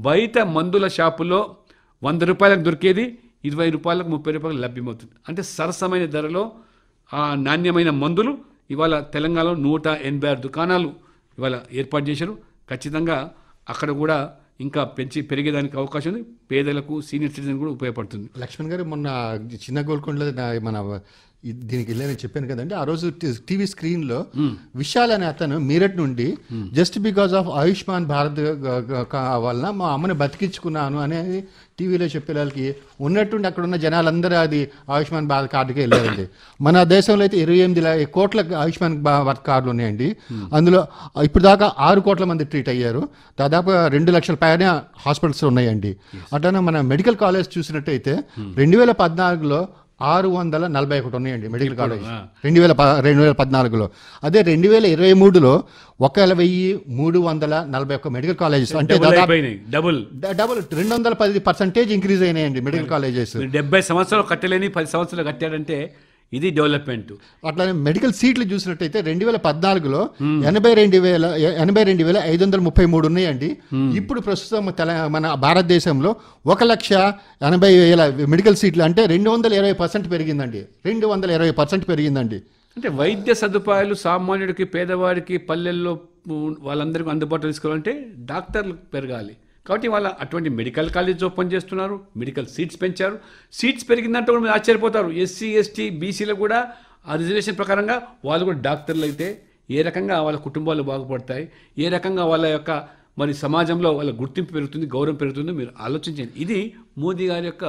బయట మందుల షాపుల్లో 100 రూపాయలకు దొరికేది 20 రూపాయలకు 30 రూపాయలకు లభ్యమవుతుంది. అంటే సరసమైన ధరలో ఆ నాణ్యమైన మందులు ఇవాళ తెలంగాణలో 186 దుకాణాలు ఇవాళ ఏర్పాటు చేశారు. ఖచ్చితంగా అక్కడ కూడా ఇంకా పెరిగేదానికి అవకాశం ఉంది. పేదలకు, సీనియర్ సిటిజన్ కూడా ఉపయోగపడుతుంది. లక్ష్మణ్ గారు మొన్న చిన్న గోల్కొండలో మన దీనికి వెళ్ళానని చెప్పాను కదండి. ఆ రోజు టీవీ స్క్రీన్లో విశాల్ అనే అతను మీరట్ నుండి just because of Ayushman Bharat వలన మా అమ్మని బతికించుకున్నాను అనేది టీవీలో చెప్పే వాళ్ళకి ఉన్నట్టుండి అక్కడ ఉన్న జనాలందరూ అది ఆయుష్మాన్ భారత్ కార్డుకే వెళ్ళారండి. మన దేశంలో అయితే 28 కోట్ల ఆయుష్మాన్ భారత్ కార్డులు ఉన్నాయండి. అందులో ఇప్పుడు దాకా 6 కోట్ల మంది ట్రీట్ అయ్యారు. దాదాపు 2 లక్షల పైన హాస్పిటల్స్ ఉన్నాయండి. అట్లనే మన మెడికల్ కాలేజ్ చూసినట్టయితే 2014లో 641 ఉన్నాయండి మెడికల్ కాలేజ్ 2014లో. అదే 2023లో 1341 మెడికల్ కాలేజెస్, అంటే డబుల్ 210% ఇంక్రీజ్ అయినాయండి మెడికల్ కాలేజెస్. 70 సంవత్సరాలు కట్టలేని 10 సంవత్సరాలు కట్టాడంటే ఇది డెవలప్మెంట్. అట్లానే మెడికల్ సీట్లు చూసినట్టయితే 2014లో 82,533 ఉన్నాయండి. ఇప్పుడు ప్రస్తుతం మన భారతదేశంలో 1,80,000 మెడికల్ సీట్లు, అంటే 220% పెరిగిందండి. 220% పెరిగిందండి. అంటే వైద్య సదుపాయాలు సామాన్యుడికి, పేదవాడికి, పల్లెల్లో వాళ్ళందరికీ అందుబాటులో తీసుకోవాలంటే డాక్టర్లు పెరగాలి. కాబట్టి వాళ్ళ అటువంటి మెడికల్ కాలేజ్ ఓపెన్ చేస్తున్నారు, మెడికల్ సీట్స్ పెంచారు. సీట్స్ పెరిగిందంటే కూడా మీరు ఆశ్చర్యపోతారు. SC, ST, BCలో కూడా ఆ రిజర్వేషన్ ప్రకారంగా వాళ్ళు కూడా డాక్టర్లు అయితే ఏ రకంగా వాళ్ళ కుటుంబాలు బాగుపడతాయి, ఏ రకంగా వాళ్ళ యొక్క మరి సమాజంలో వాళ్ళ గుర్తింపు పెరుగుతుంది, గౌరవం పెరుగుతుందో మీరు ఆలోచించండి. ఇది మోదీ గారి యొక్క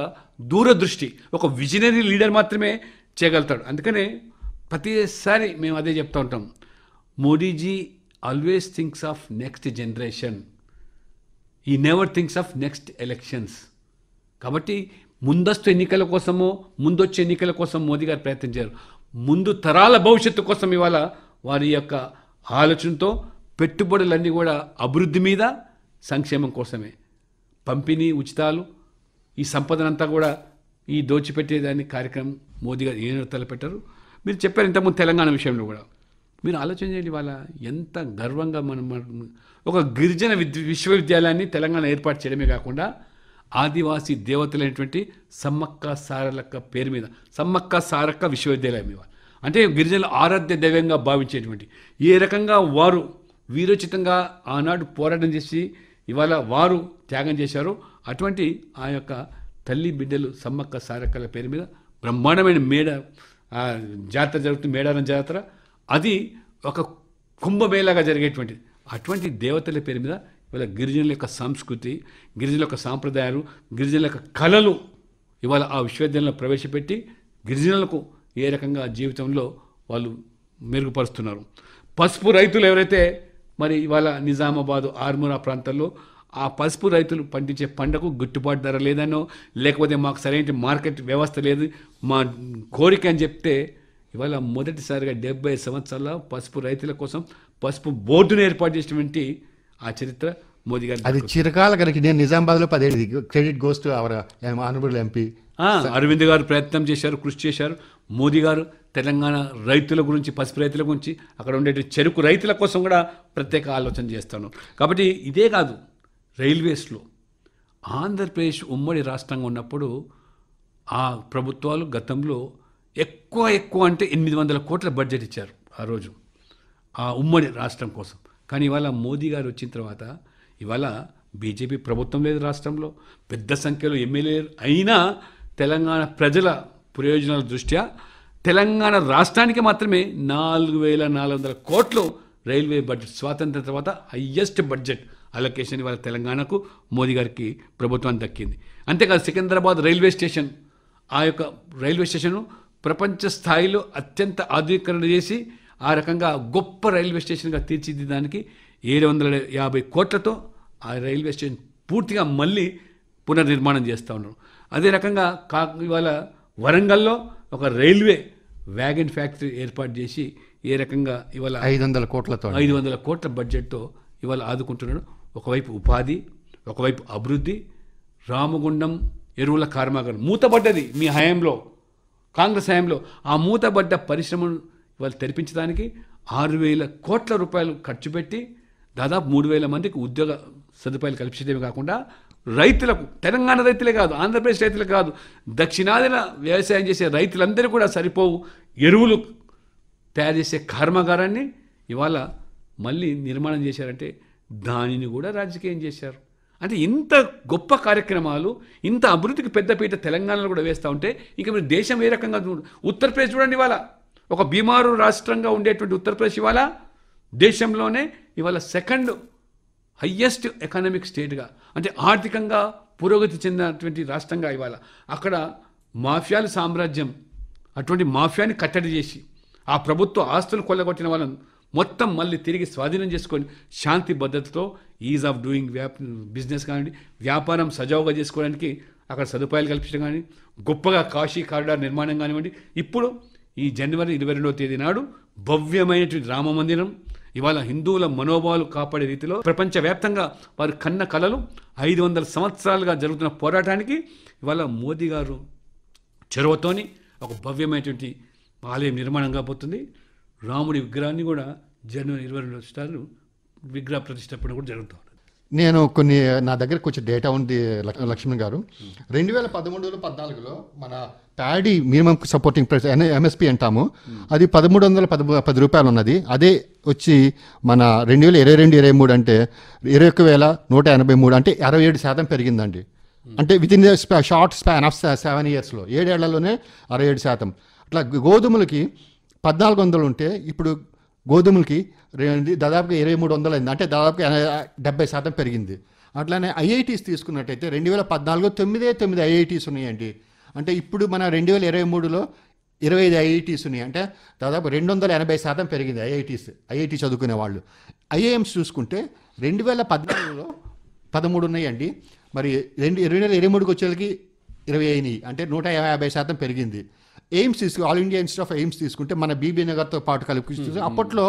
దూరదృష్టి. ఒక విజనరీ లీడర్ మాత్రమే చేయగలుగుతాడు. అందుకనే ప్రతిసారి మేము అదే చెప్తూ ఉంటాం, Modiji always thinks of next generation, he never thinks of next elections. కాబట్టి ముందస్తు ఎన్నికల కోసమో, ముందొచ్చే ఎన్నికల కోసం మోదీ గారు ప్రయత్నించారు. ముందు తరాల భవిష్యత్తు కోసం ఇవాళ వారి యొక్క ఆలోచనతో పెట్టుబడులన్నీ కూడా అభివృద్ధి మీద, సంక్షేమం కోసమే. పంపిణీ ఉచితాలు, ఈ సంపదనంతా కూడా ఈ దోచిపెట్టేదాన్ని కార్యక్రమం మోదీ గారు ఏం తలపెట్టారు. మీరు చెప్పారు ఇంతకుముందు తెలంగాణ విషయంలో కూడా. మీరు ఆలోచన చేయండి, వాళ్ళ ఎంత గర్వంగా మనం ఒక గిరిజన విశ్వవిద్యాలయాన్ని తెలంగాణ ఏర్పాటు చేయడమే కాకుండా ఆదివాసీ దేవతలైనటువంటి సమ్మక్క సారలక్క పేరు మీద సమ్మక్క సారక్క విశ్వవిద్యాలయం ఇవ్వాలి. అంటే గిరిజనుల ఆరాధ్య దైవంగా భావించేటువంటి ఏ రకంగా వారు వీరోచితంగా ఆనాడు పోరాటం చేసి ఇవాళ వారు త్యాగం చేశారో అటువంటి ఆ యొక్క తల్లి బిడ్డలు సమ్మక్క సారక్కల పేరు మీద బ్రహ్మాండమైన జాతర జరుగుతుంది, మేడారం జాతర. అది ఒక కుంభమేళాగా జరిగేటువంటిది. అటువంటి దేవతల పేరు మీద ఇవాళ గిరిజనుల యొక్క సంస్కృతి, గిరిజనుల యొక్క సాంప్రదాయాలు, గిరిజనుల యొక్క కళలు ఇవాళ ఆ విశ్వవిద్యాలయంలో ప్రవేశపెట్టి గిరిజనులకు ఏ రకంగా జీవితంలో వాళ్ళు మెరుగుపరుస్తున్నారు. పసుపు రైతులు ఎవరైతే మరి ఇవాళ నిజామాబాదు, ఆర్మూరా ప్రాంతాల్లో ఆ పసుపు రైతులు పండించే పంటకు గిట్టుబాటు ధర లేదనో, లేకపోతే మాకు సరైన మార్కెట్ వ్యవస్థ లేదు, మా కోరిక అని చెప్తే ఇవాళ మొదటిసారిగా 70 సంవత్సరాల పసుపు రైతుల కోసం పసుపు బోర్డును ఏర్పాటు చేసినటువంటి ఆ చరిత్ర మోదీ గారు. అది చిరకాల కనుక నేను నిజామాబాద్లో 10 ఏళ్ళు credit goes to our honourable MP Arvind గారు ప్రయత్నం చేశారు, కృషి చేశారు. మోదీ గారు తెలంగాణ రైతుల గురించి, పసుపు రైతుల గురించి, అక్కడ ఉండే చెరుకు రైతుల కోసం కూడా ప్రత్యేక ఆలోచన చేస్తాను. కాబట్టి ఇదే కాదు, రైల్వేస్లో ఆంధ్రప్రదేశ్ ఉమ్మడి రాష్ట్రంగా ఉన్నప్పుడు ఆ ప్రభుత్వాలు గతంలో ఎక్కువ అంటే 800 కోట్ల బడ్జెట్ ఇచ్చారు ఆ రోజు ఆ ఉమ్మడి రాష్ట్రం కోసం. కానీ ఇవాళ మోదీ గారు వచ్చిన తర్వాత ఇవాళ బీజేపీ ప్రభుత్వం లేదు రాష్ట్రంలో, పెద్ద సంఖ్యలో ఎమ్మెల్యేలు అయినా తెలంగాణ ప్రజల ప్రయోజనాల దృష్ట్యా తెలంగాణ రాష్ట్రానికి మాత్రమే 4400 కోట్లు రైల్వే బడ్జెట్, స్వాతంత్రం తర్వాత హయ్యెస్ట్ బడ్జెట్ అలొకేషన్ ఇవాళ తెలంగాణకు మోదీ గారికి ప్రభుత్వానికి దక్కింది. అంతేకాదు సికింద్రాబాద్ రైల్వే స్టేషన్, ఆ యొక్క రైల్వే స్టేషను ప్రపంచ స్థాయిలో అత్యంత ఆధునీకరణ చేసి ఆ రకంగా గొప్ప రైల్వే స్టేషన్గా తీర్చిదిద్దడానికి 750 కోట్లతో ఆ రైల్వే స్టేషన్ పూర్తిగా మళ్ళీ పునర్నిర్మాణం చేస్తూ ఉన్నారు. అదే రకంగా ఇవాళ వరంగల్లో ఒక రైల్వే వ్యాగన్ ఫ్యాక్టరీ ఏర్పాటు చేసి ఏ రకంగా ఇవాళ 500 కోట్ల బడ్జెట్తో ఇవాళ ఆదుకుంటున్నాడు. ఒకవైపు ఉపాధి, ఒకవైపు అభివృద్ధి. రామగుండం ఎరువుల కర్మాగారం మూతపడ్డది మీ హయాంలో, కాంగ్రెస్ హయాంలో. ఆ మూతపడ్డ పరిశ్రమను ఇవాళ తెరిపించడానికి 6,000 కోట్ల రూపాయలు ఖర్చు పెట్టి దాదాపు 3,000 మందికి ఉద్యోగ సదుపాయాలు కల్పించడమే కాకుండా రైతులకు, తెలంగాణ రైతులే కాదు, ఆంధ్రప్రదేశ్ రైతులే కాదు, దక్షిణాదిన వ్యవసాయం చేసే రైతులందరూ కూడా సరిపోవు ఎరువులు తయారు చేసే కర్మాగారాన్ని ఇవాళ మళ్ళీ నిర్మాణం చేశారంటే దానిని కూడా రాజకీయం చేశారు. అంటే ఇంత గొప్ప కార్యక్రమాలు, ఇంత అభివృద్ధికి పెద్దపీట తెలంగాణలో కూడా వేస్తూ ఉంటే ఇంకా మీరు దేశం ఏ రకంగా ఉత్తరప్రదేశ్ చూడండి. ఇవాళ ఒక బీమారు రాష్ట్రంగా ఉండేటువంటి ఉత్తరప్రదేశ్ ఇవాళ దేశంలోనే ఇవాళ సెకండ్ హయ్యెస్ట్ ఎకనామిక్ స్టేట్గా, అంటే ఆర్థికంగా పురోగతి చెందినటువంటి రాష్ట్రంగా ఇవాళ. అక్కడ మాఫియాల సామ్రాజ్యం, అటువంటి మాఫియాని కట్టడి చేసి ఆ ప్రభుత్వ ఆస్తులు కొల్లగొట్టిన వాళ్ళని మొత్తం మళ్ళీ తిరిగి స్వాధీనం చేసుకొని శాంతి భద్రతతో ఈజ్ ఆఫ్ డూయింగ్ బిజినెస్ కానివ్వండి, వ్యాపారం సజావుగా చేసుకోవడానికి అక్కడ సదుపాయాలు కల్పించడం కానీ, గొప్పగా కాశీ కారిడార్ నిర్మాణం కానివ్వండి. ఇప్పుడు ఈ జనవరి 22వ తేదీ నాడు భవ్యమైనటువంటి రామ మందిరం ఇవాళ హిందువుల మనోభావాలు కాపాడే రీతిలో ప్రపంచవ్యాప్తంగా వారు కన్న కలలు 500 సంవత్సరాలుగా జరుగుతున్న పోరాటానికి ఇవాళ మోదీ గారు చొరవతోని ఒక భవ్యమైనటువంటి ఆలయం నిర్మాణం కాబోతుంది. రాముడి విగ్రహాన్ని కూడా జనవరి 22 విగ్రహ ప్రతిష్టపన కూడా జరుగుతుంది. నేను నా దగ్గర కొంచెం డేటా ఉంది లక్ష్మణ్ గారు. 2013-14లో మన paddy minimum supporting price MSP అంటాము, అది 1310 రూపాయలు ఉన్నది. అదే వచ్చి మన 2022-23 అంటే 21,183, అంటే 67% పెరిగిందండి. అంటే with in short span of 7 yearsలో, 7 ఏళ్లలోనే 67%. అట్లా గోధుమలకి 1400 ఉంటే ఇప్పుడు గోధుమలకి దాదాపుగా 2300 అయింది, అంటే దాదాపుగా 70% పెరిగింది. అట్లానే ఐఐటీస్ తీసుకున్నట్టయితే 2014లో 9 ఐఐటీస్ ఉన్నాయండి. అంటే ఇప్పుడు మన 2023లో 25 ఐఐటీస్ ఉన్నాయి, అంటే దాదాపు 280% పెరిగింది ఐఐటీ చదువుకునే వాళ్ళు. ఐఐఎమ్స్ చూసుకుంటే 2014లో 13 ఉన్నాయండి, మరి 2023కి వచ్చేకి 20 అయినాయి, అంటే 150% పెరిగింది. AIIMS all India institute of AIIMS తీసుకుంటే మన బీబీ నగర్తో పాటు కలిపి చూస్తే అప్పట్లో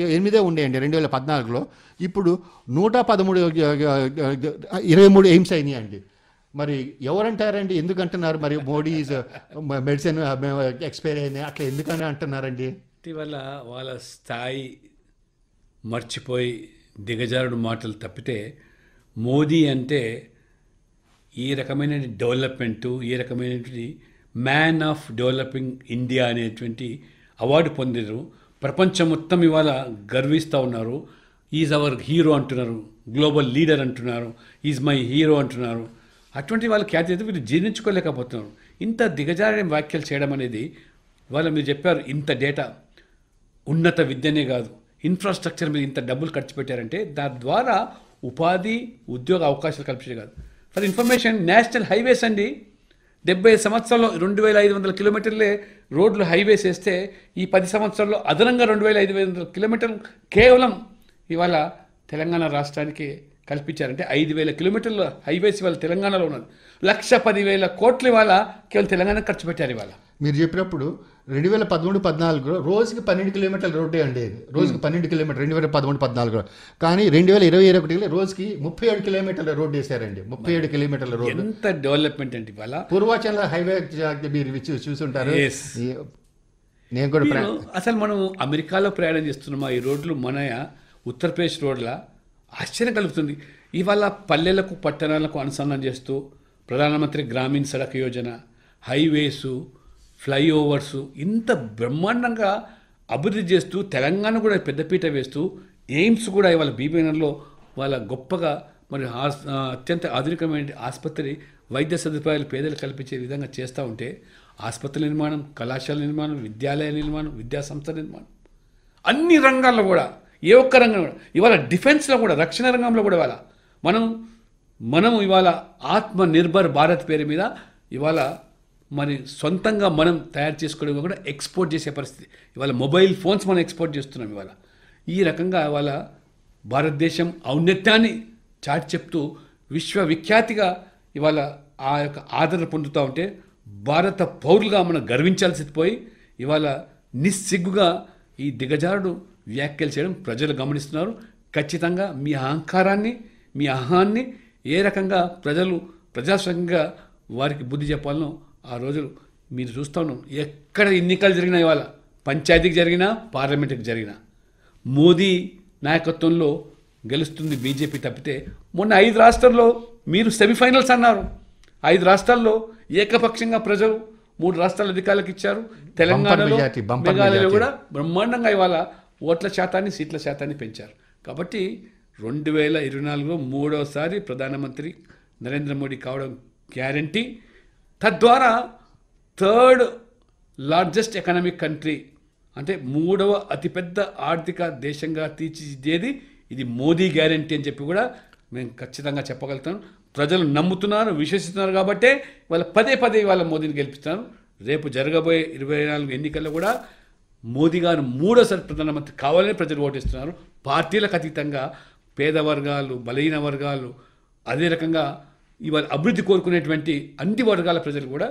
8 ఉండేయండి 2014లో. ఇప్పుడు 123 ఎయిమ్స్ అయినాయి అండి. మరి ఎవరంటారండి, ఎందుకంటున్నారు మరి మోడీ మెడిసిన్ ఎక్స్పైర్ అయింది అట్లా ఎందుకని అంటున్నారండి? ఇటీవల వాళ్ళ స్థాయి మర్చిపోయి దిగజారుడు మాటలు తప్పితే మోదీ అంటే ఈ రకమైన డెవలప్మెంటు, ఈ రకమైనటువంటి మ్యాన్ ఆఫ్ డెవలపింగ్ ఇండియా అనేటువంటి అవార్డు పొందారు. ప్రపంచం మొత్తం ఇవాళ గర్విస్తూ ఉన్నారు. ఈజ్ అవర్ హీరో అంటున్నారు, గ్లోబల్ లీడర్ అంటున్నారు, ఈజ్ మై హీరో అంటున్నారు. అటువంటి వాళ్ళ ఖ్యాతి అయితే వీళ్ళు జీర్ణించుకోలేకపోతున్నారు. ఇంత దిగజారిన వ్యాఖ్యలు చేయడం అనేది, ఇవాళ మీరు చెప్పారు ఇంత డేటా, ఉన్నత విద్యనే కాదు ఇన్ఫ్రాస్ట్రక్చర్ మీద ఇంత డబ్బులు ఖర్చు పెట్టారంటే దాని ద్వారా ఉపాధి ఉద్యోగ అవకాశాలు కల్పించే కాదు. ఫర్ ఇన్ఫర్మేషన్, నేషనల్ హైవేస్ అండి 70 సంవత్సరాల్లో 2500 కిలోమీటర్లే రోడ్లు హైవేస్ వేస్తే ఈ 10 సంవత్సరాల్లో అదనంగా 2500 కిలోమీటర్లు కేవలం ఇవాళ తెలంగాణ రాష్ట్రానికి కల్పించారంటే 5000 కిలోమీటర్ల హైవేస్ ఇవాళ తెలంగాణలో ఉన్నది. 1,10,000 కోట్లు ఇవాళ కేవలం తెలంగాణకు ఖర్చు పెట్టారు. ఇవాళ మీరు చెప్పినప్పుడు 2013-14 రోజుకి 12 కిలోమీటర్ల రోడ్డే అండి, రోజుకి 12 కిలోమీటర్ 2013-14. కానీ 2020-21 రోజుకి 37 కిలోమీటర్ల రోడ్డు వేశారండి. 37 కిలోమీటర్ల రోడ్డు. ఎంత డెవలప్మెంట్ అంటే ఇవాళ పూర్వాచల్ హైవే మీరు చూసుంటారు. నేను కూడా అసలు మనం అమెరికాలో ప్రయాణం చేస్తున్నామా, ఈ రోడ్లు మన ఉత్తరప్రదేశ్ రోడ్ల ఆశ్చర్యం కలుగుతుంది. ఇవాళ పల్లెలకు పట్టణాలకు అనుసంధానం చేస్తూ ప్రధానమంత్రి గ్రామీణ సడక్ యోజన, హైవేసు, ఫ్లైఓవర్సు ఇంత బ్రహ్మాండంగా అభివృద్ధి చేస్తూ తెలంగాణ కూడా పెద్దపీట వేస్తూ ఎయిమ్స్ కూడా ఇవాళ బీబీనగర్లో వాళ్ళ గొప్పగా మరి అత్యంత ఆధునికమైన ఆసుపత్రి వైద్య సదుపాయాలు పేదలు కల్పించే విధంగా చేస్తూ ఉంటే ఆసుపత్రుల నిర్మాణం, కళాశాల నిర్మాణం, విద్యాలయ నిర్మాణం, విద్యా సంస్థల నిర్మాణం, అన్ని రంగాల్లో కూడా ఏ ఒక్క రంగం కూడా ఇవాళ డిఫెన్స్లో కూడా, రక్షణ రంగంలో కూడా ఇవాళ మనం ఇవాళ ఆత్మ నిర్భర్ భారత్ పేరు మీద ఇవాళ మరి సొంతంగా మనం తయారు చేసుకోవడం కూడా ఎక్స్పోర్ట్ చేసే పరిస్థితి. ఇవాళ మొబైల్ ఫోన్స్ మనం ఎక్స్పోర్ట్ చేస్తున్నాం. ఇవాళ ఈ రకంగా ఇవాళ భారతదేశం ఔన్నత్యాన్ని చాటి చెప్తూ విశ్వవిఖ్యాతిగా ఇవాళ ఆ యొక్క ఆదరణ పొందుతూ ఉంటే భారత పౌరులుగా మనం గర్వించాల్సి పోయి ఇవాళ నిస్సిగ్గుగా ఈ దిగజారుడు వ్యాఖ్యలు చేయడం ప్రజలు గమనిస్తున్నారు. ఖచ్చితంగా మీ అహంకారాన్ని, మీ అహాన్ని ఏ రకంగా ప్రజలు ప్రజాస్వామ్యంగా వారికి బుద్ధి చెప్పాలనో ఆ రోజులు మీరు చూస్తూ ఉన్నాం. ఎక్కడ ఎన్నికలు జరిగినా ఇవాళ పంచాయతీకి జరిగినా, పార్లమెంటుకి జరిగినా మోదీ నాయకత్వంలో గెలుస్తుంది బీజేపీ తప్పితే మొన్న 5 రాష్ట్రాల్లో మీరు సెమీఫైనల్స్ అన్నారు. 5 రాష్ట్రాల్లో ఏకపక్షంగా ప్రజలు 3 రాష్ట్రాల అధికారులకు ఇచ్చారు. తెలంగాణలో, మేఘాలయలో కూడా బ్రహ్మాండంగా ఇవాళ ఓట్ల శాతాన్ని, సీట్ల శాతాన్ని పెంచారు. కాబట్టి 2024లో 3వసారి ప్రధానమంత్రి నరేంద్ర మోడీ కావడం గ్యారంటీ. తద్వారా 3rd లార్జెస్ట్ ఎకనామిక్ కంట్రీ అంటే 3వ అతిపెద్ద ఆర్థిక దేశంగా తీర్చిదిద్దేది ఇది మోదీ గ్యారంటీ అని చెప్పి కూడా మేము ఖచ్చితంగా చెప్పగలుగుతాం. ప్రజలు నమ్ముతున్నారు, విశ్వసిస్తున్నారు కాబట్టే వాళ్ళ పదే వాళ్ళ మోదీని గెలిపిస్తున్నారు. రేపు జరగబోయే 24 ఎన్నికల్లో కూడా మోదీ గారు 3వసారి ప్రధానమంత్రి కావాలని ప్రజలు ఓటేస్తున్నారు. పార్టీలకు అతీతంగా పేద వర్గాలు, బలహీన వర్గాలు, అదే రకంగా ఇవాళ అభివృద్ధి కోరుకునేటువంటి అన్ని వర్గాల ప్రజలు కూడా,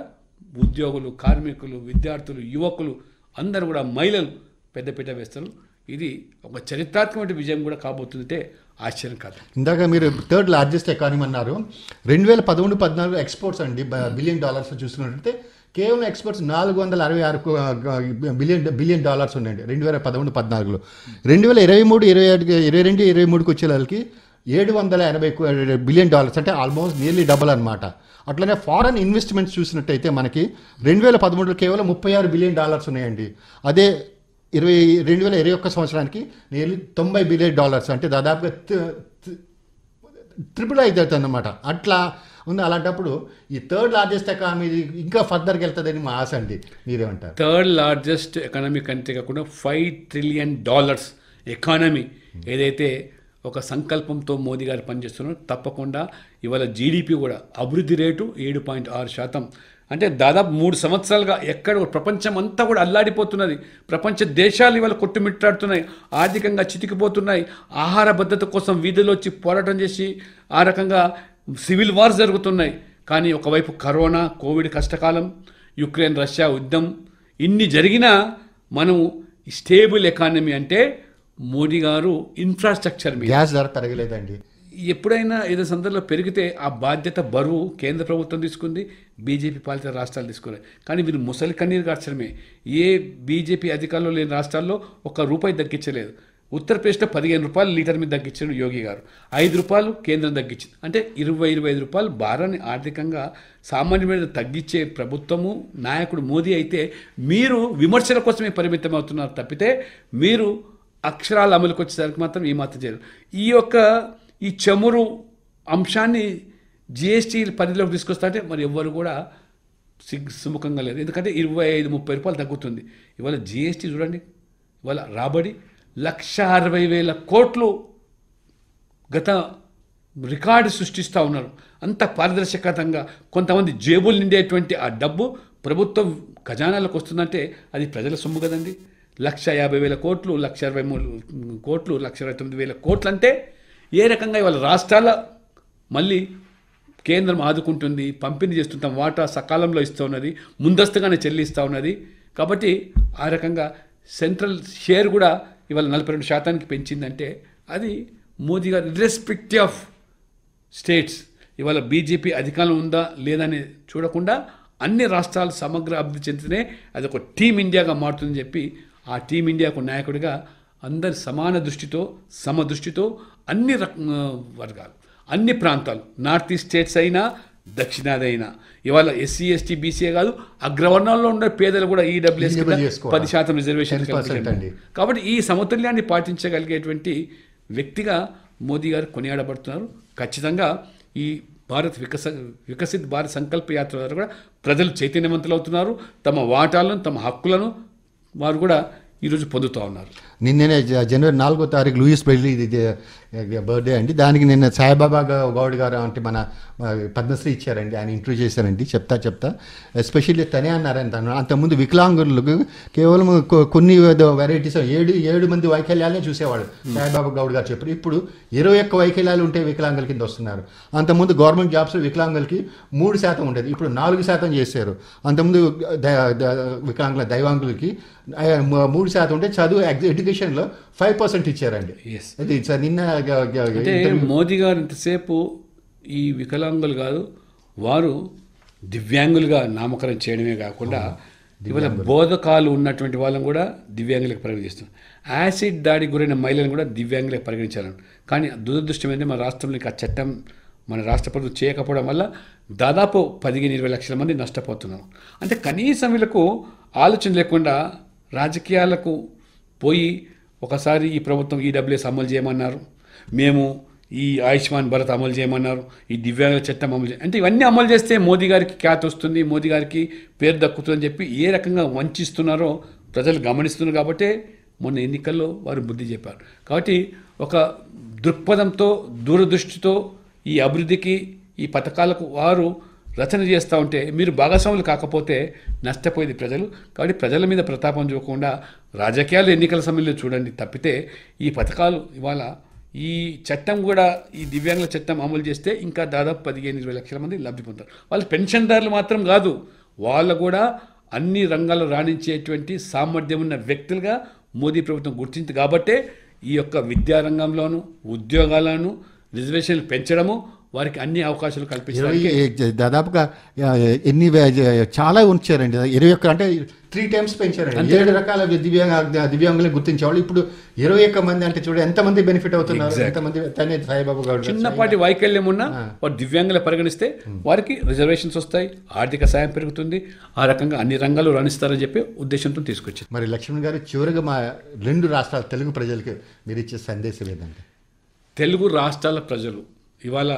ఉద్యోగులు, కార్మికులు, విద్యార్థులు, యువకులు అందరూ కూడా, మహిళలు పెద్దపీట వేస్తారు. ఇది ఒక చరిత్రాత్మక విజయం కూడా కాబోతుందంటే ఆశ్చర్యం కాదు. ఇందాక మీరు 3rd లార్జెస్ట్ ఎకానమీ అన్నారు. 2013-14 ఎక్స్పోర్ట్స్ అండి $1 బిలియన్ చూసుకున్నట్లయితే కేవలం ఎక్స్పోర్ట్స్ $466 బిలియన్ ఉన్నాయండి 2013-14లో. 2023-22-23కి వచ్చేళ్ళకి $780 బిలియన్ అంటే ఆల్మోస్ట్ నియర్లీ డబుల్ అనమాట. అట్లనే ఫారెన్ ఇన్వెస్ట్మెంట్స్ చూసినట్టయితే మనకి 2013లో కేవలం $36 బిలియన్ ఉన్నాయండి. అదే 2021 సంవత్సరానికి నియర్లీ $90 బిలియన్ అంటే దాదాపుగా ట్రిపుల్ అవుతుంది అన్నమాట. అట్లా ఉంది. అలాంటప్పుడు ఈ 3rd లార్జెస్ట్ ఎకానమీ ఇంకా ఫర్దర్కి వెళ్తుందని మా ఆశ అండి. మీరేమంటారు? 3rd లార్జెస్ట్ ఎకానమీ కంట్రీ కాకుండా $5 ట్రిలియన్ ఎకానమీ ఏదైతే ఒక సంకల్పంతో మోదీ గారు పనిచేస్తున్నారు, తప్పకుండా ఇవాళ జీడిపి కూడా అభివృద్ధి రేటు 7.6%. అంటే దాదాపు 3 సంవత్సరాలుగా ఎక్కడ ప్రపంచం అంతా కూడా అల్లాడిపోతున్నది. ప్రపంచ దేశాలు ఇవాళ కొట్టుమిట్టాడుతున్నాయి, ఆర్థికంగా చితికిపోతున్నాయి. ఆహార భద్రత కోసం వీధుల్లో వచ్చి పోరాటం చేసి ఆ రకంగా సివిల్ వార్స్ జరుగుతున్నాయి. కానీ ఒకవైపు కరోనా, కోవిడ్ కష్టకాలం, యుక్రెయిన్ రష్యా యుద్ధం, ఇన్ని జరిగినా మనం స్టేబుల్ ఎకానమీ అంటే మోడీ గారు ఇన్ఫ్రాస్ట్రక్చర్ మీద. గ్యాస్ ధర పెరగలేదండి. ఎప్పుడైనా ఏదో సందర్భంలో పెరిగితే ఆ బాధ్యత బరువు కేంద్ర ప్రభుత్వం తీసుకుంది, బీజేపీ పాలిత రాష్ట్రాలు తీసుకున్నాయి. కానీ వీరు ముసలి కన్నీరు కార్చడమే. ఏ బీజేపీ అధికారంలో లేని రాష్ట్రాల్లో ₹1 తగ్గించలేదు. ఉత్తరప్రదేశ్లో 15 రూపాయలు లీటర్ మీద తగ్గించాడు యోగి గారు, ₹5 కేంద్రం తగ్గించింది. అంటే ₹20-25 భారాన్ని ఆర్థికంగా సామాన్య మీద తగ్గించే ప్రభుత్వము నాయకుడు మోదీ అయితే మీరు విమర్శల కోసమే పరిమితం అవుతున్నారు తప్పితే మీరు అక్షరాల అమలుకి వచ్చేసరికి మాత్రం ఏమాత్రం చేయరు. ఈ చమురు అంశాన్ని జిఎస్టీ పరిధిలోకి తీసుకొస్తా అంటే మరి ఎవ్వరు కూడా సుముఖంగా లేదు. ఎందుకంటే 25-30 రూపాయలు తగ్గుతుంది. ఇవాళ జిఎస్టీ చూడండి, ఇవాళ రాబడి 1,60,000 కోట్లు గత రికార్డు సృష్టిస్తూ ఉన్నారు. అంత పారదర్శకతంగా కొంతమంది జేబులు నిండేటువంటి ఆ డబ్బు ప్రభుత్వం ఖజానాలకు వస్తుందంటే అది ప్రజల సొమ్ము కదండి. 1,50,000 కోట్లు, 1,63 కోట్లు, 1,29,000 కోట్లు అంటే ఏ రకంగా ఇవాళ రాష్ట్రాల మళ్ళీ కేంద్రం ఆదుకుంటుంది, పంపిణీ చేస్తుంటాం, వాటా సకాలంలో ఇస్తూ ఉన్నది, ముందస్తుగానే చెల్లిస్తూ ఉన్నది. కాబట్టి ఆ రకంగా సెంట్రల్ షేర్ కూడా ఇవాళ 42% పెంచిందంటే అది మోదీ గారు ఇర్రెస్పెక్టివ్ ఆఫ్ స్టేట్స్. ఇవాళ బీజేపీ అధికారం ఉందా లేదని చూడకుండా అన్ని రాష్ట్రాలు సమగ్ర అభివృద్ధి చెందితేనే అది ఒక టీమ్ ఇండియాగా మారుతుందని చెప్పి ఆ టీమ్ ఇండియాకు నాయకుడిగా అందరి సమాన దృష్టితో సమదృష్టితో అన్ని వర్గాలు, అన్ని ప్రాంతాలు, నార్త్ ఈస్ట్ స్టేట్స్ అయినా దక్షిణాది అయినా ఇవాళ ఎస్సీ ఎస్టీ బీసీఏ కాదు అగ్రవర్ణాల్లో ఉన్న పేదలు కూడా ఈడబ్ల్యూఎస్ 10% రిజర్వేషన్. కాబట్టి ఈ సమతుల్యాన్ని పాటించగలిగేటువంటి వ్యక్తిగా మోదీ గారు కొనియాడబడుతున్నారు. ఖచ్చితంగా ఈ వికసిత్ భారత్ సంకల్ప యాత్ర ద్వారా కూడా ప్రజలు చైతన్యవంతులు అవుతున్నారు. తమ వాటాలను తమ హక్కులను వారు కూడా ఈరోజు పొందుతూ ఉన్నారు. నిన్ననే జనవరి 4వ తారీఖు లూయిస్ బెర్రీ బర్త్డే అండి. దానికి నిన్న సాయిబాబా గౌడ్ గారు అంటే మన పద్మశ్రీ ఇచ్చారండి. ఆయన ఇంటర్వ్యూ చేశారండి. చెప్తా ఎస్పెషల్లీ తనే అన్నారంట, అంతకుముందు వికలాంగులకు కేవలం కొన్ని వెరైటీస్ 7 మంది వైకల్యాలే చూసేవాడు సాయిబాబా గౌడ్ గారు చెప్పారు. ఇప్పుడు 21 వైకల్యాలు ఉంటే వికలాంగుల కింద వస్తున్నారు. అంతకుముందు గవర్నమెంట్ జాబ్స్ వికలాంగులకి 3% ఉండేది, ఇప్పుడు 4% చేశారు. అంతకుముందు వికలాంగుల దైవాంగులకి 3% ఉంటే చదువు ఎడ్యుకేషన్లో 5% ఇచ్చారండి. అది నిన్న అంటే మోదీ గారు ఇంతసేపు ఈ వికలాంగులు కాదు, వారు దివ్యాంగులుగా నామకరణం చేయడమే కాకుండా ఇవాళ బోధకాలు ఉన్నటువంటి వాళ్ళని కూడా దివ్యాంగులకు పరిగణిస్తున్నారు. యాసిడ్ దాడికి గురైన మహిళలను కూడా దివ్యాంగులకు పరిగణించాలని. కానీ దురదృష్టం ఏంటంటే మన రాష్ట్రంలో ఆ చట్టం మన రాష్ట్ర ప్రభుత్వం చేయకపోవడం వల్ల దాదాపు 15-20 లక్షల మంది నష్టపోతున్నారు. అంటే కనీసం వీళ్ళకు ఆలోచన లేకుండా రాజకీయాలకు పోయి ఒకసారి ఈ ప్రభుత్వం ఈడబ్ల్యూఎస్ అమలు చేయమన్నారు, మేము ఈ ఆయుష్మాన్ భారత్ అమలు చేయమన్నారు, ఈ దివ్యాంగుల చట్టం అమలు అంటే ఇవన్నీ అమలు చేస్తే మోదీ గారికి ఖ్యాతి వస్తుంది, మోదీ గారికి పేరు దక్కుతుందని చెప్పి ఏ రకంగా వంచిస్తున్నారో ప్రజలు గమనిస్తున్నారు. కాబట్టి మొన్న ఎన్నికల్లో వారు బుద్ధి చెప్పారు. కాబట్టి ఒక దృక్పథంతో దూరదృష్టితో ఈ అభివృద్ధికి ఈ పథకాలకు వారు రచన చేస్తూ ఉంటే మీరు భాగస్వాములు కాకపోతే నష్టపోయేది ప్రజలు. కాబట్టి ప్రజల మీద ప్రతాపం చూడకుండా రాజకీయాలు ఎన్నికల సమయంలో చూడండి తప్పితే ఈ పథకాలు ఇవాళ ఈ చట్టం కూడా ఈ దివ్యాంగుల చట్టం అమలు చేస్తే ఇంకా దాదాపు 15-20 లక్షల మంది లబ్ధి పొందుతారు. వాళ్ళు పెన్షన్దారులు మాత్రం కాదు, వాళ్ళు కూడా అన్ని రంగాల్లో రాణించేటువంటి సామర్థ్యం ఉన్న వ్యక్తులుగా మోదీ ప్రభుత్వం గుర్తించింది. కాబట్టే ఈ యొక్క విద్యారంగంలోనూ ఉద్యోగాలను రిజర్వేషన్లు పెంచడము, వారికి అన్ని అవకాశాలు కల్పించారు. దాదాపుగా చాలా ఉంచారండి. 21 అంటే 3 times పెంచారండి. 7 రకాల దివ్యాంగులను గుర్తించేవాళ్ళు ఇప్పుడు 21 మంది అంటే చూడ ఎంతమంది బెనిఫిట్ అవుతున్నారు. ఎంతమంది సాయిబాబా గౌడ్ చిన్నపాటి వైకల్యం ఉన్నా వారు దివ్యాంగులు పరిగణిస్తే వారికి రిజర్వేషన్స్ వస్తాయి, ఆర్థిక సాయం పెరుగుతుంది, ఆ రకంగా అన్ని రంగాలు రాణిస్తారని చెప్పి ఉద్దేశంతో తీసుకొచ్చింది. మరి లక్ష్మణ్ గారు చివరిగా మా 2 రాష్ట్రాల తెలుగు ప్రజలకు మీరు ఇచ్చే సందేశం ఏంటంటే? తెలుగు రాష్ట్రాల ప్రజలు ఇవాళ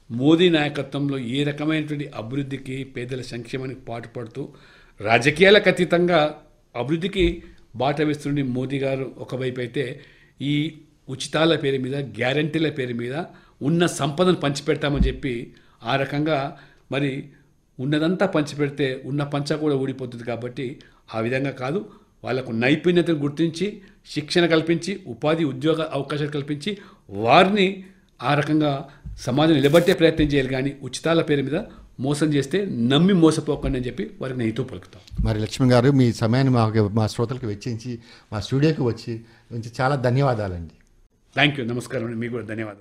మోదీ నాయకత్వంలో ఏ రకమైనటువంటి అభివృద్ధికి పేదల సంక్షేమానికి పాటుపడుతూ రాజకీయాలకు అతీతంగా అభివృద్ధికి బాట వేస్తుండే మోదీ గారు ఒకవైపు అయితే ఈ ఉచితాల పేరు మీద గ్యారంటీల పేరు మీద ఉన్న సంపదను పంచిపెడతామని చెప్పి ఆ రకంగా మరి ఉన్నదంతా పంచిపెడితే ఉన్న పంచ కూడా ఊడిపోతుంది. కాబట్టి ఆ విధంగా కాదు, వాళ్ళకు నైపుణ్యతను గుర్తించి శిక్షణ కల్పించి ఉపాధి ఉద్యోగ అవకాశాలు కల్పించి వారిని ఆ రకంగా సమాజం నిలబట్టే ప్రయత్నం చేయాలి. కానీ ఉచితాల పేరు మీద మోసం చేస్తే నమ్మి మోసపోకండి అని చెప్పి వారికి నేను హితవు పలుకుతాం. మరి లక్ష్మణ్ గారు మీ సమయాన్ని మా శ్రోతలకు వెచ్చించి మా స్టూడియోకి వచ్చి చాలా ధన్యవాదాలండి. Thank you. నమస్కారం అండి. మీకు కూడా ధన్యవాదాలు.